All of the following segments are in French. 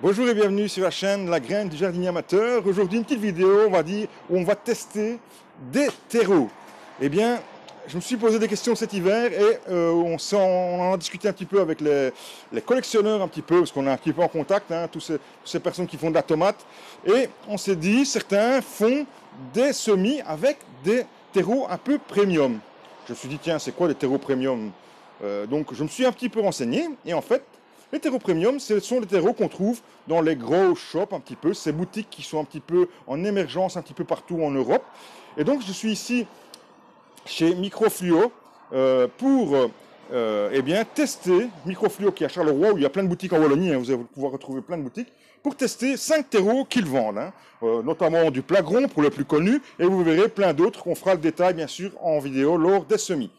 Bonjour et bienvenue sur la chaîne La Graine du Jardinier Amateur. Aujourd'hui, une petite vidéo, on va dire, où on va tester des terreaux. Eh bien, je me suis posé des questions cet hiver et on en a discuté un petit peu avec les collectionneurs un petit peu, parce qu'on est un petit peu en contact, hein, toutes ces personnes qui font de la tomate. Et on s'est dit, certains font des semis avec des terreaux un peu premium. Je me suis dit, tiens, c'est quoi les terreaux premium? Donc, je me suis un petit peu renseigné et en fait, les terreaux premium, ce sont les terreaux qu'on trouve dans les gros shops un petit peu, ces boutiques qui sont un petit peu en émergence un petit peu partout en Europe. Et donc je suis ici chez Microfluo pour eh bien, tester Microfluo qui est à Charleroi où il y a plein de boutiques en Wallonie, hein, vous allez pouvoir retrouver plein de boutiques, pour tester 5 terreaux qu'ils vendent, hein, notamment du plagron pour le plus connu, et vous verrez plein d'autres qu'on fera le détail bien sûr en vidéo lors des semis.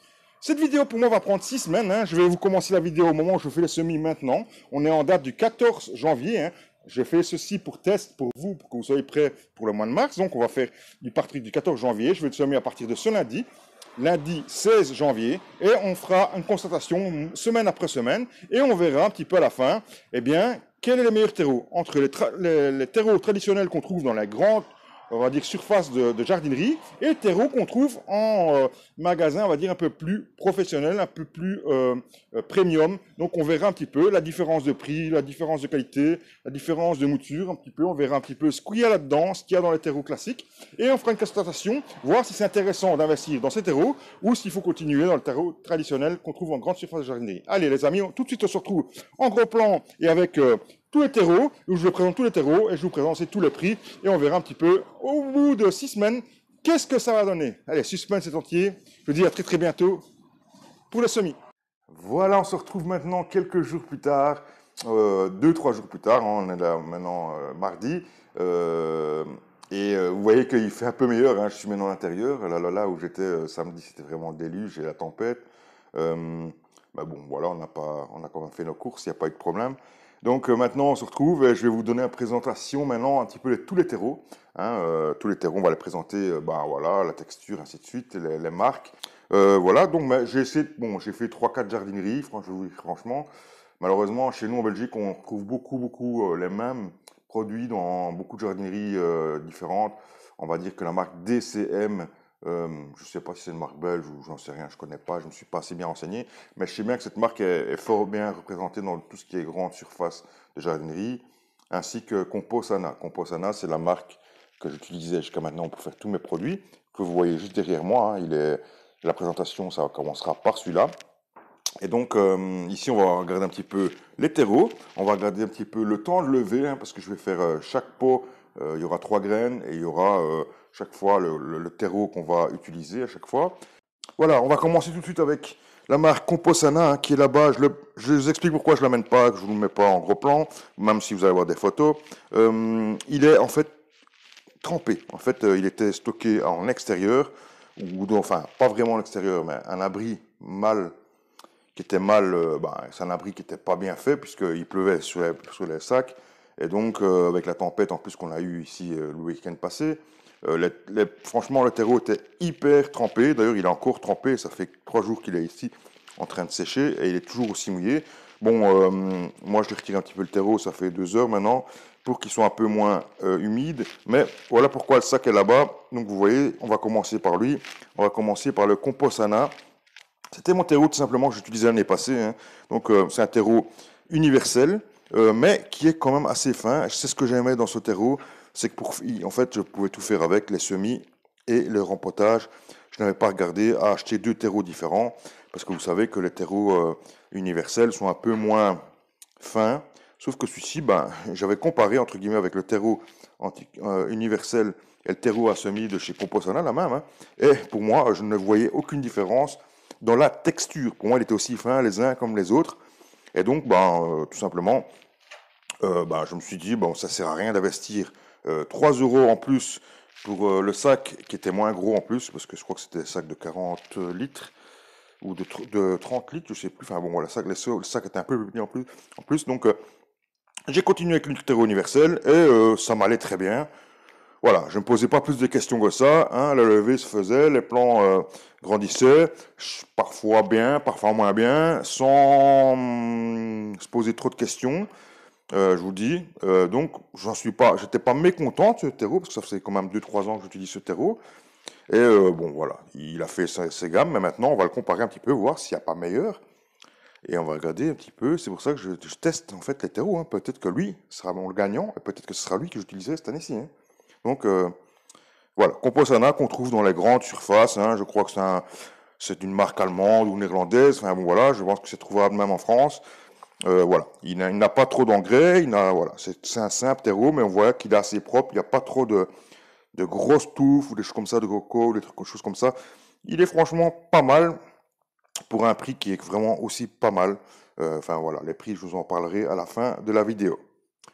Cette vidéo pour moi va prendre 6 semaines, hein. Je vais vous commencer la vidéo au moment où je fais les semis maintenant. On est en date du 14 janvier, hein. Je fais ceci pour test pour vous, pour que vous soyez prêts pour le mois de mars. Donc on va faire du parti du 14 janvier. Je vais le semer à partir de ce lundi 16 janvier, et on fera une constatation semaine après semaine, et on verra un petit peu à la fin, eh bien, quel est le meilleur terreau entre les terreaux traditionnels qu'on trouve dans les grandes, on va dire, surfaces de jardinerie, et les terreaux qu'on trouve en magasin, on va dire, un peu plus professionnel, un peu plus premium. Donc on verra un petit peu la différence de prix, la différence de qualité, la différence de mouture, un petit peu, on verra un petit peu ce qu'il y a là-dedans, ce qu'il y a dans les terreaux classiques, et on fera une constatation, voir si c'est intéressant d'investir dans ces terreaux, ou s'il faut continuer dans le terreau traditionnel qu'on trouve en grande surface de jardinerie. Allez les amis, tout de suite on se retrouve en gros plan et avec tous les terreaux, où je vous présente tous les terreaux et je vous présente aussi tous les prix, et on verra un petit peu au bout de 6 semaines qu'est-ce que ça va donner. Allez, suspense c'est entier. Je vous dis à très très bientôt pour le semis. Voilà, on se retrouve maintenant quelques jours plus tard, 2-3 jours plus tard, hein, on est là maintenant mardi, vous voyez qu'il fait un peu meilleur, hein, je suis maintenant à l'intérieur, là où j'étais samedi c'était vraiment le déluge et la tempête. Bah bon, voilà, on a quand même fait nos courses, il n'y a pas eu de problème. Donc maintenant on se retrouve et je vais vous donner une présentation maintenant un petit peu de tous les terreaux. Hein, tous les terreaux, on va les présenter, bah voilà, la texture, ainsi de suite, les marques. Voilà, donc bah, j'ai essayé, bon, j'ai fait 3-4 jardineries, franchement. Malheureusement, chez nous en Belgique, on trouve beaucoup les mêmes produits dans beaucoup de jardineries différentes. On va dire que la marque DCM, je ne sais pas si c'est une marque belge ou j'en sais rien, je ne connais pas, je ne me suis pas assez bien renseigné, mais je sais bien que cette marque est fort bien représentée dans tout ce qui est grande surface de jardinerie, ainsi que Composana. Composana, c'est la marque que j'utilisais jusqu'à maintenant pour faire tous mes produits, que vous voyez juste derrière moi, hein. La présentation, ça commencera par celui-là. Et donc, ici, on va regarder un petit peu les terreaux. On va regarder un petit peu le temps de lever, hein, parce que je vais faire chaque pot, il y aura 3 graines et il y aura chaque fois le terreau qu'on va utiliser à chaque fois. Voilà, on va commencer tout de suite avec la marque Composana, hein, qui est là-bas. Je vous explique pourquoi je ne l'amène pas, que je ne vous le mets pas en gros plan, même si vous allez voir des photos. Il est en fait trempé. En fait, il était stocké en extérieur, enfin, pas vraiment en extérieur, mais un abri qui était mal, c'est un abri qui n'était pas bien fait, puisqu'il pleuvait sur les sacs. Et donc, avec la tempête en plus qu'on a eu ici le week-end passé, franchement, le terreau était hyper trempé. D'ailleurs, il est encore trempé. Ça fait 3 jours qu'il est ici en train de sécher et il est toujours aussi mouillé. Bon, moi, je l'ai retiré un petit peu le terreau. Ça fait 2 heures maintenant pour qu'il soit un peu moins humide. Mais voilà pourquoi le sac est là-bas. Donc, vous voyez, on va commencer par lui. On va commencer par le Composana. C'était mon terreau tout simplement que j'utilisais l'année passée. Hein. Donc, c'est un terreau universel, mais qui est quand même assez fin. C'est ce que j'aimais dans ce terreau, c'est que en fait, je pouvais tout faire avec les semis et le rempotage. Je n'avais pas regardé à acheter 2 terreaux différents, parce que vous savez que les terreaux universels sont un peu moins fins. Sauf que celui-ci, j'avais comparé entre guillemets avec le terreau universel et le terreau à semis de chez Composana, la même. Hein, et pour moi, je ne voyais aucune différence dans la texture. Pour moi, il était aussi fin les uns comme les autres. Et donc, tout simplement, je me suis dit, bon, ça sert à rien d'investir 3 euros en plus pour le sac qui était moins gros en plus, parce que je crois que c'était un sac de 40 litres ou de 30 litres, je sais plus. Enfin bon, voilà, le sac était un peu plus en plus. Donc, j'ai continué avec l'Ultero universel et ça m'allait très bien. Voilà, je ne me posais pas plus de questions que ça. Hein, la levée se faisait, les plants grandissaient, parfois bien, parfois moins bien, sans se poser trop de questions. je vous dis. Donc, j'étais pas mécontent de ce terreau, parce que ça fait quand même 2-3 ans que j'utilise ce terreau. Et bon, voilà, il a fait ses gammes, mais maintenant, on va le comparer un petit peu, voir s'il n'y a pas meilleur. Et on va regarder un petit peu. C'est pour ça que je teste en fait les terreaux, hein. Peut-être que lui sera mon gagnant, et peut-être que ce sera lui que j'utiliserai cette année-ci, hein. Donc, voilà, Composana qu'on trouve dans les grandes surfaces, hein. Je crois que c'est une marque allemande ou néerlandaise. Enfin, bon, voilà, je pense que c'est trouvable même en France. Voilà, il n'a pas trop d'engrais, voilà, c'est un simple terreau, mais on voit qu'il est assez propre, il n'y a pas trop de grosses touffes ou des choses comme ça, de coco, des choses comme ça. Il est franchement pas mal pour un prix qui est vraiment aussi pas mal. Enfin voilà, les prix, je vous en parlerai à la fin de la vidéo.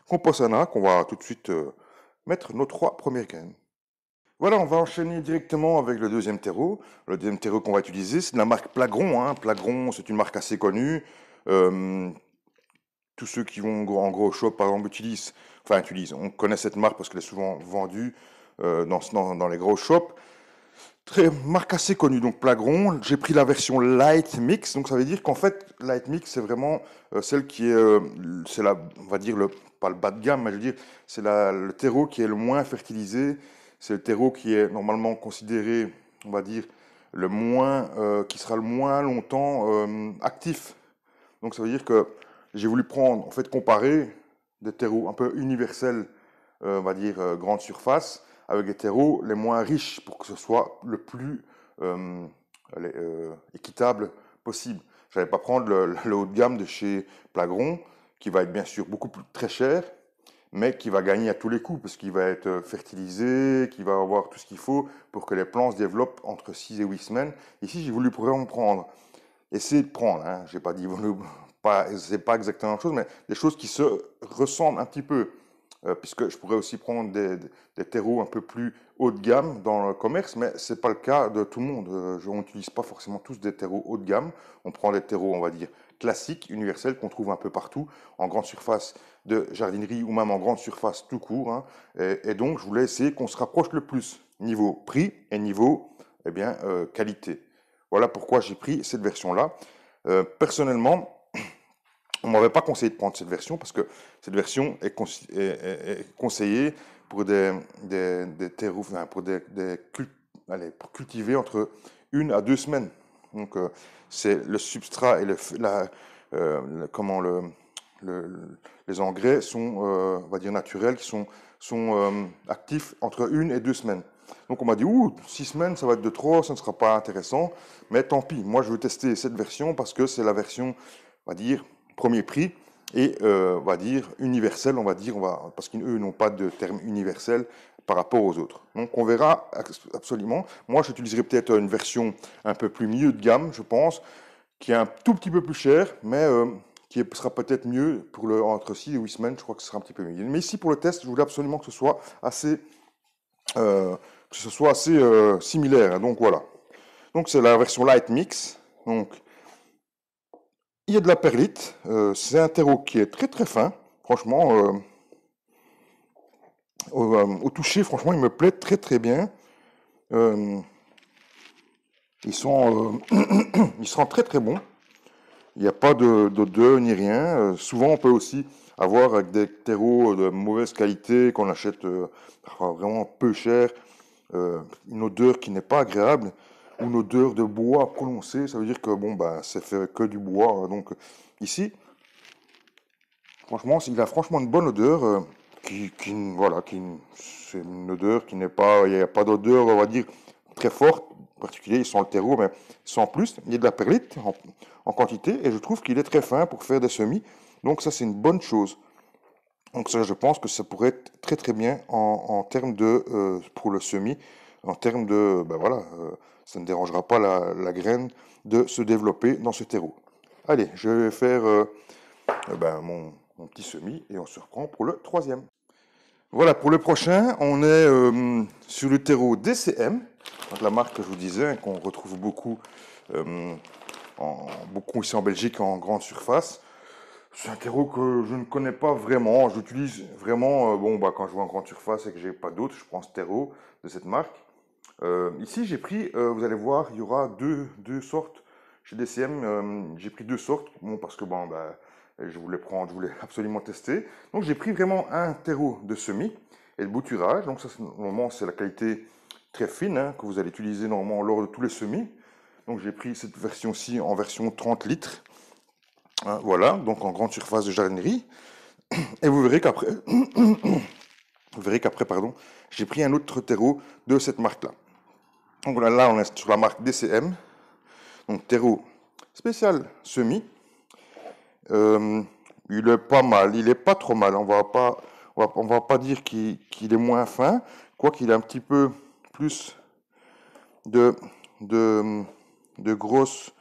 Composana, qu'on va tout de suite mettre nos 3 premières graines. Voilà, on va enchaîner directement avec le deuxième terreau. Le deuxième terreau qu'on va utiliser, c'est de la marque Plagron, hein. Plagron, c'est une marque assez connue. Euh, Tous ceux qui vont en gros shop, par exemple, on connaît cette marque parce qu'elle est souvent vendue dans les gros shops. Très marque assez connue, donc Plagron. J'ai pris la version Light Mix, donc ça veut dire qu'en fait, Light Mix, c'est vraiment celle qui est, on va dire, pas le bas de gamme, mais je veux dire, le terreau qui est le moins fertilisé. C'est le terreau qui est normalement considéré, on va dire, qui sera le moins longtemps actif. Donc ça veut dire que j'ai voulu prendre, en fait, comparer des terreaux un peu universels, on va dire grande surface, avec des terreaux les moins riches pour que ce soit le plus euh, équitable possible. Je n'allais pas prendre le haut de gamme de chez Plagron, qui va être bien sûr beaucoup plus très cher, mais qui va gagner à tous les coups, parce qu'il va être fertilisé, qui va avoir tout ce qu'il faut pour que les plants se développent entre 6 et 8 semaines. Ici, j'ai voulu vraiment prendre essayez de prendre, hein, j'ai pas dit, pas, c'est pas exactement la même chose, mais des choses qui se ressemblent un petit peu, puisque je pourrais aussi prendre des terreaux un peu plus haut de gamme dans le commerce, mais c'est pas le cas de tout le monde. On n'utilise pas forcément tous des terreaux haut de gamme. On prend des terreaux, on va dire, classiques, universels, qu'on trouve un peu partout, en grande surface de jardinerie ou même en grande surface tout court, hein. Et donc, je voulais essayer qu'on se rapproche le plus niveau prix et niveau, eh bien, qualité. Voilà pourquoi j'ai pris cette version-là. Personnellement, on ne m'avait pas conseillé de prendre cette version parce que cette version est conseillée pour des terreaux, enfin, pour cultiver entre 1 à 2 semaines. Donc, c'est le substrat et comment les engrais sont, on va dire, naturels, sont actifs entre 1 et 2 semaines. Donc on m'a dit, ouh, 6 semaines, ça va être de trop, ça ne sera pas intéressant. Mais tant pis, moi je veux tester cette version parce que c'est la version, on va dire, premier prix et on va dire universelle, parce qu'eux n'ont pas de terme universel par rapport aux autres. Donc on verra absolument. Moi j'utiliserai peut-être une version un peu plus milieu de gamme, je pense, qui est un tout petit peu plus cher, mais qui sera peut-être mieux pour entre 6 et 8 semaines, je crois que ce sera un petit peu mieux. Mais ici pour le test, je voulais absolument euh, que ce soit assez similaire, hein. Donc voilà. Donc c'est la version Light Mix. Donc il y a de la perlite. C'est un terreau qui est très très fin. Franchement, au toucher, franchement, il me plaît très très bien. Euh, ils sont très très bons. Il n'y a pas d'odeur ni rien. Souvent, on peut aussi avoir avec des terreaux de mauvaise qualité qu'on achète vraiment peu cher, une odeur qui n'est pas agréable, ou une odeur de bois prononcée. Ça veut dire que bon, bah, c'est fait que du bois. Donc ici, franchement, il a franchement une bonne odeur. Voilà, c'est une odeur qui n'est pas, il n'y a pas d'odeur, on va dire, très forte, en particulier sans le terreau, mais sans plus. Il y a de la perlite en quantité et je trouve qu'il est très fin pour faire des semis. Donc ça, c'est une bonne chose. Donc ça, je pense que ça pourrait être très très bien en termes pour le semis, en termes de, ben voilà, ça ne dérangera pas la graine de se développer dans ce terreau. Allez, je vais faire ben, mon petit semis et on se reprend pour le troisième. Voilà, pour le prochain, on est sur le terreau DCM, donc la marque que je vous disais, hein, qu'on retrouve euh, beaucoup ici en Belgique en grande surface. C'est un terreau que je ne connais pas vraiment. J'utilise vraiment, bon, bah, quand je vais en grande surface et que j'ai pas d'autre, je prends ce terreau de cette marque. Ici, j'ai pris, vous allez voir, il y aura deux sortes. Chez DCM, j'ai pris 2 sortes. Bon, parce que bon, bah, Et je voulais prendre, je voulais absolument tester. Donc j'ai pris vraiment un terreau de semis et de bouturage. Donc ça, normalement, c'est la qualité très fine hein, que vous allez utiliser normalement lors de tous les semis. Donc j'ai pris cette version-ci en version 30 litres. Hein, voilà, donc en grande surface de jardinerie. Et vous verrez qu'après, pardon, j'ai pris un autre terreau de cette marque-là. Donc voilà, là on est sur la marque DCM. Donc terreau spécial semis. Il est pas mal, il est pas trop mal. On va pas dire qu'il est moins fin, quoiqu'il a un petit peu plus de, de, de grosses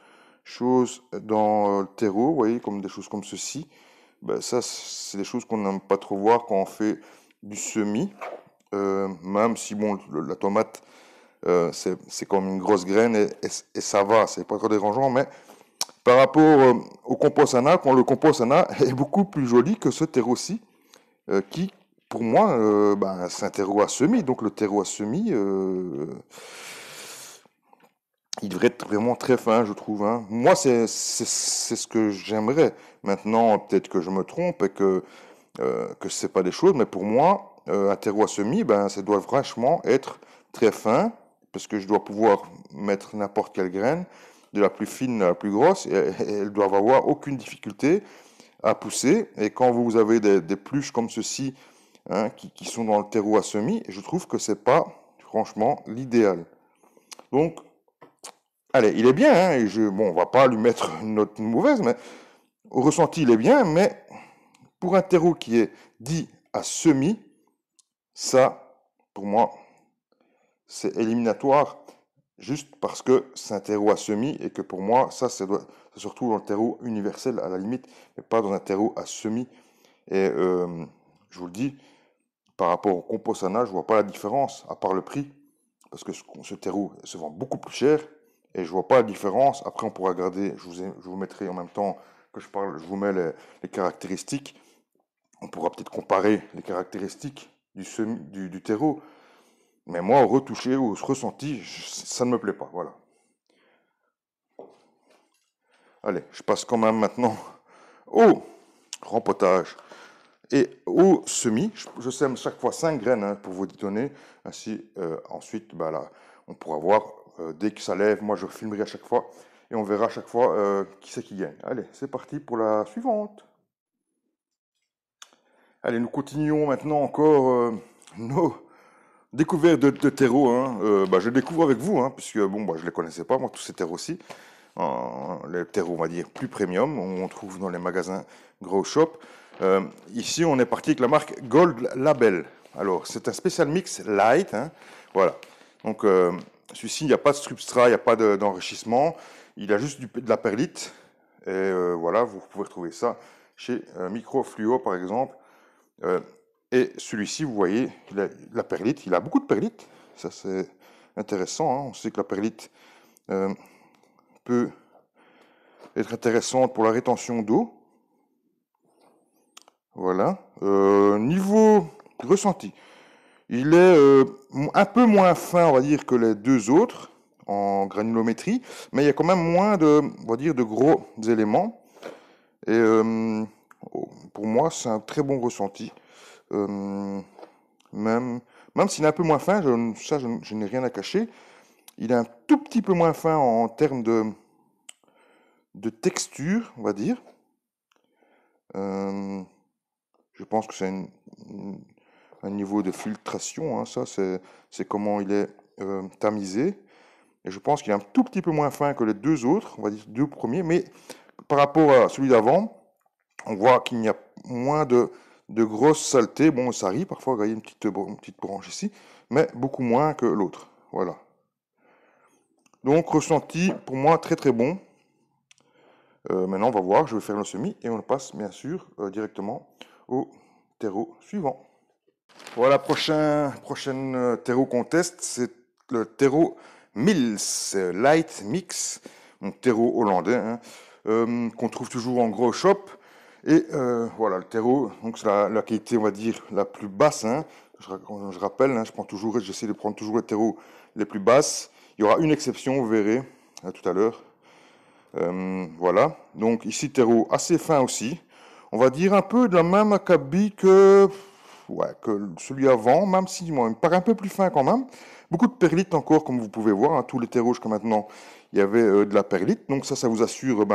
choses dans le terreau, vous voyez, comme des choses comme ceci. Ben, ça, c'est des choses qu'on n'aime pas trop voir quand on fait du semis. Même si, bon, la tomate, c'est comme une grosse graine et ça va, c'est pas trop dérangeant, mais par rapport au compost Anna, quand le compost Anna est beaucoup plus joli que ce terreau-ci, qui, pour moi, ben, c'est un terreau à semis. Donc le terreau à semis, il devrait être vraiment très fin, je trouve. Hein. Moi, c'est ce que j'aimerais. Maintenant, peut-être que je me trompe et que c'est pas des choses, mais pour moi, un terreau à semis, ben, ça doit vachement être très fin, parce que je dois pouvoir mettre n'importe quelle graine, de la plus fine à la plus grosse, et elles doivent avoir aucune difficulté à pousser. Et quand vous avez des pluches comme ceci, hein, qui sont dans le terreau à semis, je trouve que c'est pas franchement l'idéal. Donc, allez, il est bien, hein, et bon, on va pas lui mettre une note mauvaise, mais au ressenti, il est bien, mais pour un terreau qui est dit à semis, ça, pour moi, c'est éliminatoire, juste parce que c'est un terreau à semis et que pour moi, ça, c'est surtout dans le terreau universel à la limite, mais pas dans un terreau à semis. Et je vous le dis, par rapport au compost Anna, je vois pas la différence, à part le prix, parce que ce terreau se vend beaucoup plus cher, et je vois pas la différence. Après, on pourra regarder, je vous mettrai en même temps que je parle, je vous mets les caractéristiques. On pourra peut-être comparer les caractéristiques du terreau. Mais moi, au retouché, au ressenti, ça ne me plaît pas. Voilà. Allez, je passe quand même maintenant au rempotage et au semis. Je sème chaque fois 5 graines hein, pour vous donner. Ainsi, ensuite, bah, là, on pourra voir dès que ça lève. Moi, je filmerai à chaque fois et on verra à chaque fois qui c'est qui gagne. Allez, c'est parti pour la suivante. Allez, nous continuons maintenant encore nos découvertes de terreaux. Hein. Bah, je découvre avec vous, hein, puisque bon, bah, je ne les connaissais pas, moi, tous ces terreaux-ci. Les terreaux, on va dire, plus premium, on trouve dans les magasins Grow Shop. Ici, on est parti avec la marque Gold Label. Alors, c'est un spécial mix light. Hein, voilà. Donc, celui-ci, il n'y a pas de substrat, il n'y a pas d'enrichissement. Il a juste de la perlite. Et voilà, vous pouvez retrouver ça chez Microfluo, par exemple. Et celui-ci, vous voyez, il a la perlite. Il a beaucoup de perlite. Ça, c'est intéressant. Hein. On sait que la perlite peut être intéressante pour la rétention d'eau. Voilà. Niveau ressenti, il est un peu moins fin, on va dire, que les deux autres en granulométrie, mais il y a quand même moins de, on va dire, de gros éléments. Et pour moi, c'est un très bon ressenti. Même s'il est un peu moins fin, je n'ai rien à cacher. Il est un tout petit peu moins fin en termes de texture, on va dire. Je pense que c'est un niveau de filtration, hein, ça, c'est comment il est tamisé. Et je pense qu'il est un tout petit peu moins fin que les deux autres, on va dire deux premiers, mais par rapport à celui d'avant, on voit qu'il y a moins de grosses saletés. Bon, ça arrive parfois, vous voyez une petite branche ici, mais beaucoup moins que l'autre. Voilà. Donc, ressenti, pour moi, très très bon. Maintenant, on va voir, je vais faire le semis et on passe bien sûr directement au terreau suivant. Voilà, prochaine terreau qu'on teste, c'est le terreau Mills Light Mix, donc terreau hollandais, hein, qu'on trouve toujours en gros shop. Et voilà, le terreau, donc c'est la qualité, on va dire, la plus basse. Hein. Je rappelle, hein, j'essaie de prendre toujours les terreaux les plus basses. Il y aura une exception, vous verrez, tout à l'heure. Voilà, donc ici terreau assez fin aussi. on va dire un peu de la même acabit que, ouais, que celui avant, même si moi, il me paraît un peu plus fin quand même. Beaucoup de perlite encore, comme vous pouvez voir, hein, tous les terreaux jusqu'à maintenant, il y avait de la perlite. Donc ça vous assure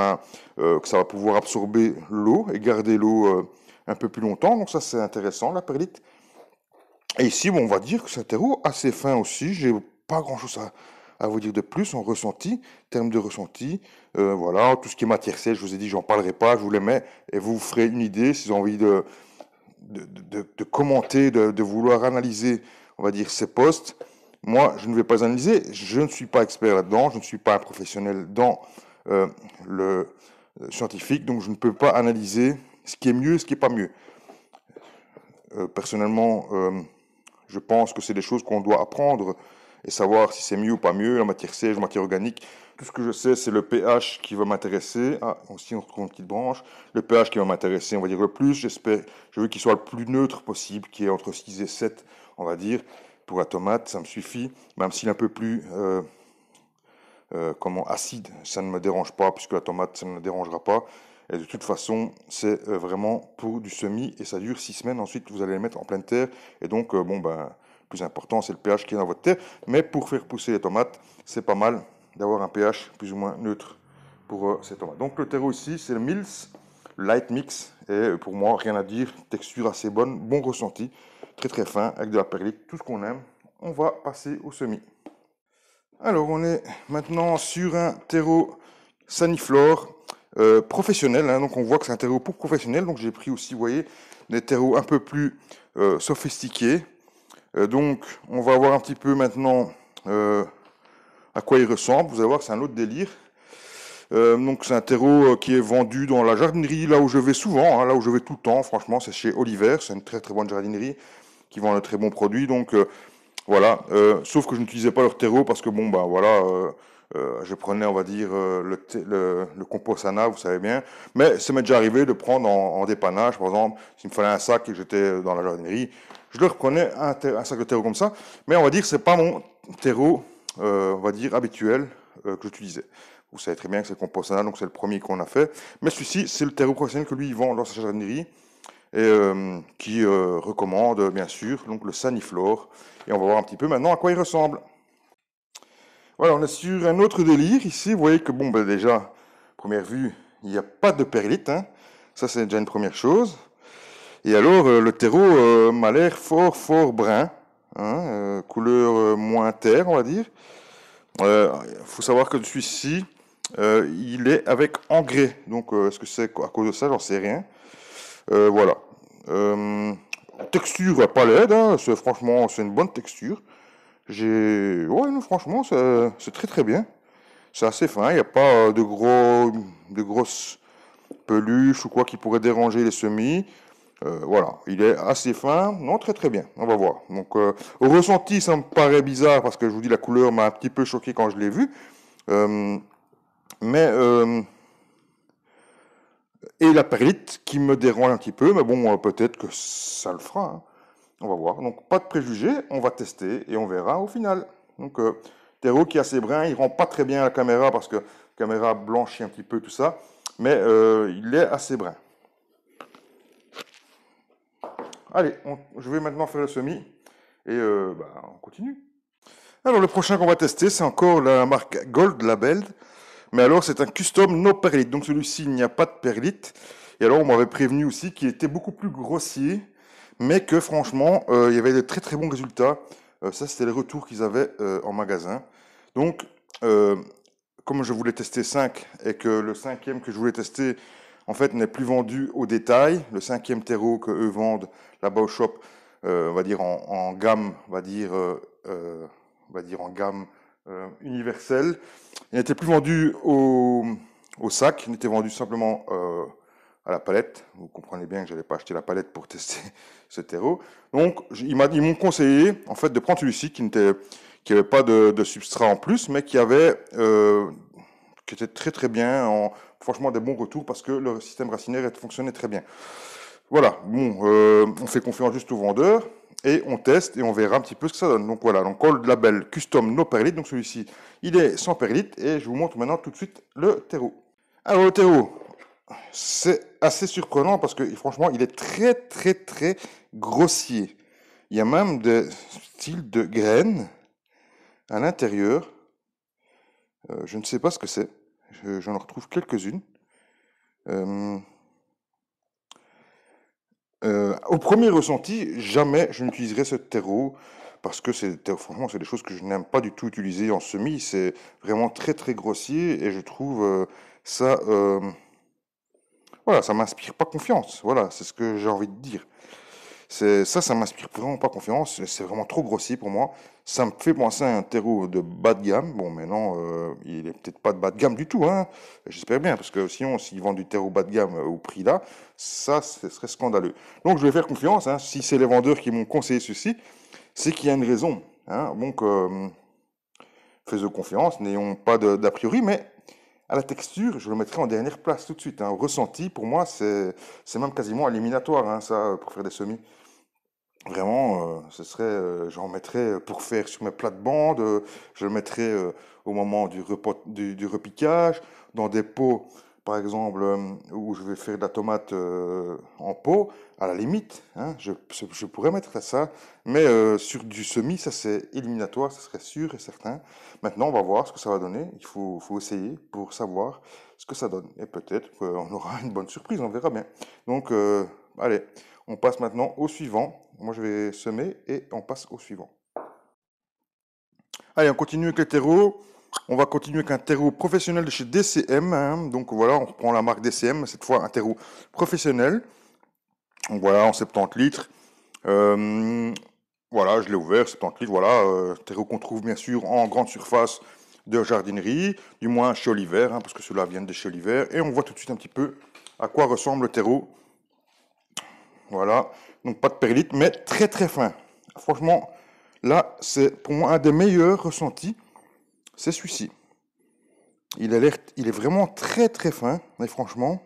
que ça va pouvoir absorber l'eau et garder l'eau un peu plus longtemps. Donc ça, c'est intéressant, la perlite. Et ici, bon, on va dire que c'est un terreau assez fin aussi. J'ai pas grand-chose à vous dire de plus en ressenti, termes de ressenti. Voilà, tout ce qui est matière sèche, je vous ai dit, j'en parlerai pas, je vous les mets et vous ferez une idée si vous avez envie de commenter, de vouloir analyser, on va dire, ces postes. Moi, je ne vais pas analyser, je ne suis pas expert là-dedans, je ne suis pas un professionnel dans le scientifique, donc je ne peux pas analyser ce qui est mieux et ce qui n'est pas mieux. Personnellement, je pense que c'est des choses qu'on doit apprendre et savoir si c'est mieux ou pas mieux, la matière sèche, la matière organique. Tout ce que je sais, c'est le pH qui va m'intéresser. Ah, aussi, on retrouve une petite branche. Le pH qui va m'intéresser, on va dire le plus. Je veux qu'il soit le plus neutre possible, qui est entre 6 et 7, on va dire. Pour la tomate, ça me suffit. Même s'il est un peu plus acide, ça ne me dérange pas, puisque la tomate, ça ne me dérangera pas. Et de toute façon, c'est vraiment pour du semis et ça dure 6 semaines. Ensuite, vous allez les mettre en pleine terre. Et donc, le plus important, c'est le pH qui est dans votre terre. Mais pour faire pousser les tomates, c'est pas mal d'avoir un pH plus ou moins neutre pour ces tomates. Donc, le terreau ici, c'est le Mills Light Mix. Et pour moi, rien à dire. Texture assez bonne, bon ressenti, très très fin, avec de la perlite, tout ce qu'on aime. On va passer au semis. Alors, on est maintenant sur un terreau Saniflore professionnel. Hein, donc, on voit que c'est un terreau pour professionnel. Donc, j'ai pris aussi, vous voyez, des terreaux un peu plus sophistiqués. Donc, on va voir un petit peu maintenant à quoi il ressemble. Vous allez voir que c'est un autre délire. Donc, c'est un terreau qui est vendu dans la jardinerie, là où je vais souvent, hein, là où je vais tout le temps. Franchement, c'est chez Oliver. C'est une très très bonne jardinerie qui vend de très bons produits. Donc, voilà, sauf que je n'utilisais pas leur terreau parce que je prenais, on va dire, le compost ANA, vous savez bien. Mais ça m'est déjà arrivé de prendre en dépannage, par exemple, s'il me fallait un sac et que j'étais dans la jardinerie, je leur prenais un sac de terreau comme ça. Mais on va dire que c'est pas mon terreau, on va dire, habituel que j'utilisais. Vous savez très bien que c'est le compost ANA, donc c'est le premier qu'on a fait. Mais celui-ci, c'est le terreau professionnel que lui, il vend dans sa jardinerie et qui recommande bien sûr donc le Saniflore. Et on va voir un petit peu maintenant à quoi il ressemble. Voilà, on est sur un autre délire ici. Vous voyez que déjà, première vue, il n'y a pas de perlite. Hein. Ça, c'est déjà une première chose. Et alors, le terreau m'a l'air fort, fort brun. Hein, couleur moins terre, on va dire. Il faut savoir que celui-ci, il est avec engrais. Donc, est-ce que c'est à cause de ça? J'en sais rien. Voilà. Texture pas laide, hein, franchement c'est une bonne texture. Ouais, non, franchement c'est très très bien. C'est assez fin, il n'y a pas de grosses peluches ou quoi qui pourrait déranger les semis. Voilà, il est assez fin, non, très très bien, on va voir. Donc au ressenti ça me paraît bizarre parce que je vous dis la couleur m'a un petit peu choqué quand je l'ai vu. Euh, mais et la perlite qui me dérange un petit peu, mais bon, peut-être que ça le fera. Hein. On va voir. Donc, pas de préjugés, on va tester et on verra au final. Donc, terreau qui est assez brun, il rend pas très bien à la caméra parce que la caméra blanchit un petit peu tout ça, mais il est assez brun. Allez, je vais maintenant faire le semis et on continue. Alors, le prochain qu'on va tester, c'est encore la marque Gold Label. Mais alors, c'est un custom no perlite. Donc, celui-ci, il n'y a pas de perlite. Et alors, on m'avait prévenu aussi qu'il était beaucoup plus grossier, mais que franchement, il y avait de très très bons résultats. Ça, c'était les retours qu'ils avaient en magasin. Donc, comme je voulais tester 5 et que le cinquième que je voulais tester, en fait, n'est plus vendu au détail, le cinquième terreau que eux vendent là-bas au shop, on va dire en gamme, on va dire en gamme universelle. Il n'était plus vendu au sac, il était vendu simplement à la palette. Vous comprenez bien que je n'allais pas acheter la palette pour tester ce terreau. Donc, ils m'ont conseillé en fait de prendre celui-ci qui n'avait pas de substrat en plus, mais qui était très très bien, franchement des bons retours parce que le système racinaire fonctionnait très bien. Voilà, on fait confiance juste au vendeur et on teste et on verra un petit peu ce que ça donne. Donc voilà, donc Gold Label Custom No Perlite, donc celui-ci, il est sans perlite et je vous montre maintenant tout de suite le terreau. Alors le terreau, c'est assez surprenant parce que franchement, il est très, très, très grossier. Il y a même des styles de graines à l'intérieur. Je ne sais pas ce que c'est. J'en retrouve quelques-unes. Euh, Au premier ressenti, jamais je n'utiliserai ce terreau parce que franchement, c'est des choses que je n'aime pas du tout utiliser en semis. C'est vraiment très très grossier et je trouve ça, voilà, ça m'inspire pas confiance. Voilà, c'est ce que j'ai envie de dire. Ça m'inspire vraiment pas confiance. C'est vraiment trop grossier pour moi. Ça me fait penser à un terreau de bas de gamme. Bon, maintenant, il est peut-être pas de bas de gamme du tout, hein. J'espère bien, parce que sinon, s'ils vendent du terreau bas de gamme au prix là, ça, ce serait scandaleux. Donc, je vais faire confiance, hein. Si c'est les vendeurs qui m'ont conseillé ceci, c'est qu'il y a une raison, hein. Donc, faisons confiance, n'ayons pas d'a priori, mais à la texture, je le mettrai en dernière place tout de suite, hein. Ressenti, pour moi, c'est même quasiment éliminatoire, hein, ça, pour faire des semis. Vraiment, j'en mettrais pour faire sur mes plates-bandes, je le mettrais au moment du repiquage, dans des pots, par exemple, où je vais faire de la tomate en pot, à la limite, hein, je pourrais mettre ça, mais sur du semis, ça c'est éliminatoire, ça serait sûr et certain. Maintenant, on va voir ce que ça va donner, faut essayer pour savoir ce que ça donne, et peut-être qu'on aura une bonne surprise, on verra bien. Donc, allez. On passe maintenant au suivant. Moi, je vais semer et on passe au suivant. Allez, on continue avec les terreaux. On va continuer avec un terreau professionnel de chez DCM, hein. Donc voilà, on reprend la marque DCM, cette fois un terreau professionnel. Donc voilà, en 70 litres. Euh, voilà, je l'ai ouvert, 70 litres. Voilà, terreau qu'on trouve bien sûr en grande surface de jardinerie, du moins chez Oliver, hein, parce que ceux-là viennent de chez Oliver. Et on voit tout de suite un petit peu à quoi ressemble le terreau. Voilà, donc pas de perlite, mais très très fin. Franchement, là, c'est pour moi un des meilleurs ressentis, c'est celui-ci. Il est vraiment très très fin, et franchement,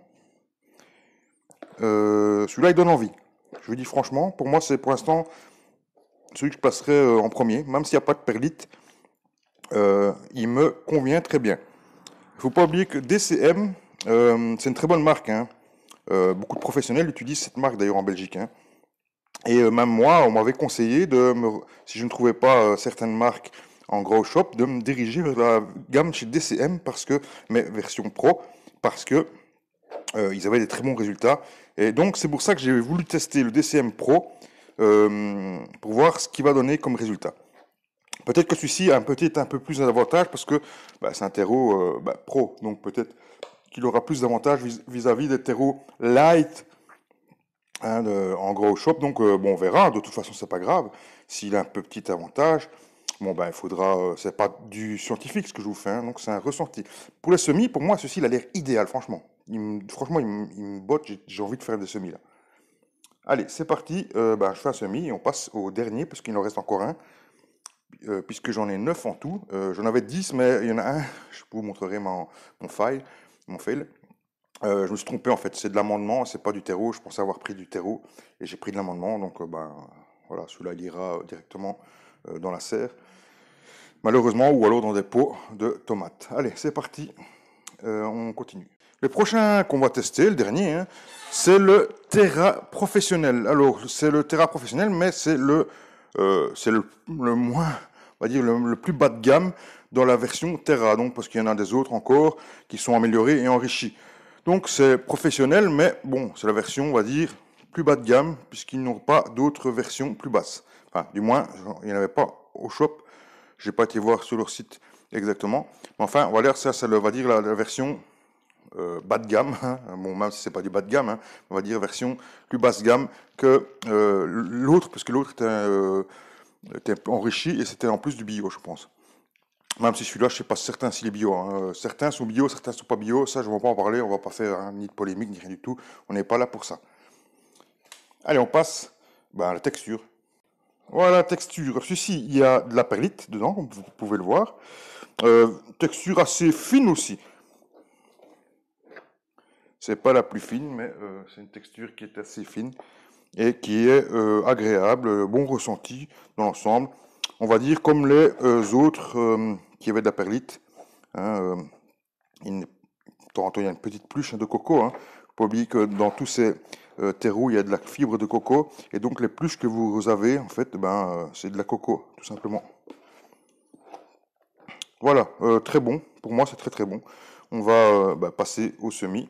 celui-là il donne envie. Je vous dis franchement, pour moi c'est pour l'instant celui que je passerai en premier, même s'il n'y a pas de perlite, il me convient très bien. Il ne faut pas oublier que DCM, c'est une très bonne marque, hein. Beaucoup de professionnels utilisent cette marque d'ailleurs en Belgique, hein. Et même moi, on m'avait conseillé si je ne trouvais pas certaines marques en gros shop, de me diriger vers la gamme chez DCM parce que, mais version pro, parce que ils avaient des très bons résultats. Et donc c'est pour ça que j'ai voulu tester le DCM Pro pour voir ce qu'il va donner comme résultat. Peut-être que celui-ci a peut-être un peu plus d'avantages parce que bah, c'est un terreau pro, donc peut-être qu'il aura plus d'avantages vis-à-vis des terreaux light, hein, en gros shop. Donc bon, on verra. De toute façon, c'est pas grave. S'il a un peu petit avantage, bon ben il faudra. C'est pas du scientifique ce que je vous fais, hein, donc c'est un ressenti. Pour les semis, pour moi, ceci il a l'air idéal, franchement. Franchement, il me botte. J'ai envie de faire des semis là. Allez, c'est parti. Ben, je fais un semis et on passe au dernier parce qu'il en reste encore un. Puisque j'en ai 9 en tout. J'en avais 10, mais il y en a un. Je vous montrerai mon file, mon fail. Je me suis trompé en fait, c'est de l'amendement, c'est pas du terreau. Je pensais avoir pris du terreau et j'ai pris de l'amendement. Donc ben voilà, celui-là il ira directement dans la serre, malheureusement, ou alors dans des pots de tomates. Allez, c'est parti, on continue. Le prochain qu'on va tester, le dernier, hein, c'est le Terra professionnel. Alors c'est le Terra professionnel, mais c'est le moins, on va dire le plus bas de gamme dans la version Terra. Donc parce qu'il y en a des autres encore qui sont améliorés et enrichis. Donc c'est professionnel, mais bon, c'est la version, on va dire, plus bas de gamme, puisqu'ils n'ont pas d'autres versions plus basses. Enfin, du moins, il n'y en avait pas au shop. Je n'ai pas été voir sur leur site exactement. Mais enfin, voilà, ça, c'est, on va dire, la version bas de gamme. Hein. Bon, même si c'est pas du bas de gamme, hein, on va dire version plus basse gamme que l'autre, parce que l'autre était enrichi et c'était en plus du bio, je pense. Même si celui-là, je ne sais pas certain s'il est bio, hein. Certains sont bio, certains ne sont pas bio. Ça, je ne vais pas en parler. On ne va pas faire hein, ni de polémique, ni rien du tout. On n'est pas là pour ça. Allez, on passe à la texture. Voilà, la texture. Celui-ci, il y a de la perlite dedans, comme vous pouvez le voir. Texture assez fine aussi. C'est pas la plus fine, mais c'est une texture qui est assez fine et qui est agréable, bon ressenti dans l'ensemble. On va dire comme les autres qui avaient de la perlite. Hein, de temps en temps, il y a une petite pluche de coco, hein, Pas oublier que dans tous ces terreaux, il y a de la fibre de coco. Et donc les pluches que vous avez, en fait, c'est de la coco, tout simplement. Voilà, très bon. Pour moi, c'est très très bon. On va passer au semis.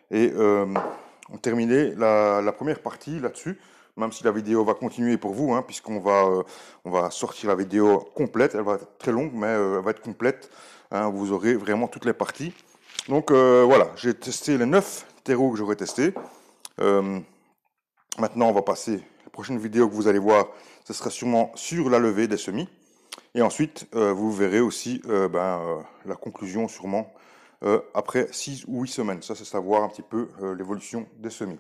Et on terminait la première partie là-dessus. Même si la vidéo va continuer pour vous, hein, puisqu'on on va sortir la vidéo complète. Elle va être très longue, mais elle va être complète. Hein, vous aurez vraiment toutes les parties. Donc voilà, j'ai testé les 9 terreaux que j'aurais testés. Maintenant, on va passer. La prochaine vidéo que vous allez voir, ce sera sûrement sur la levée des semis. Et ensuite, vous verrez aussi la conclusion sûrement après 6 ou 8 semaines. Ça, c'est savoir un petit peu l'évolution des semis.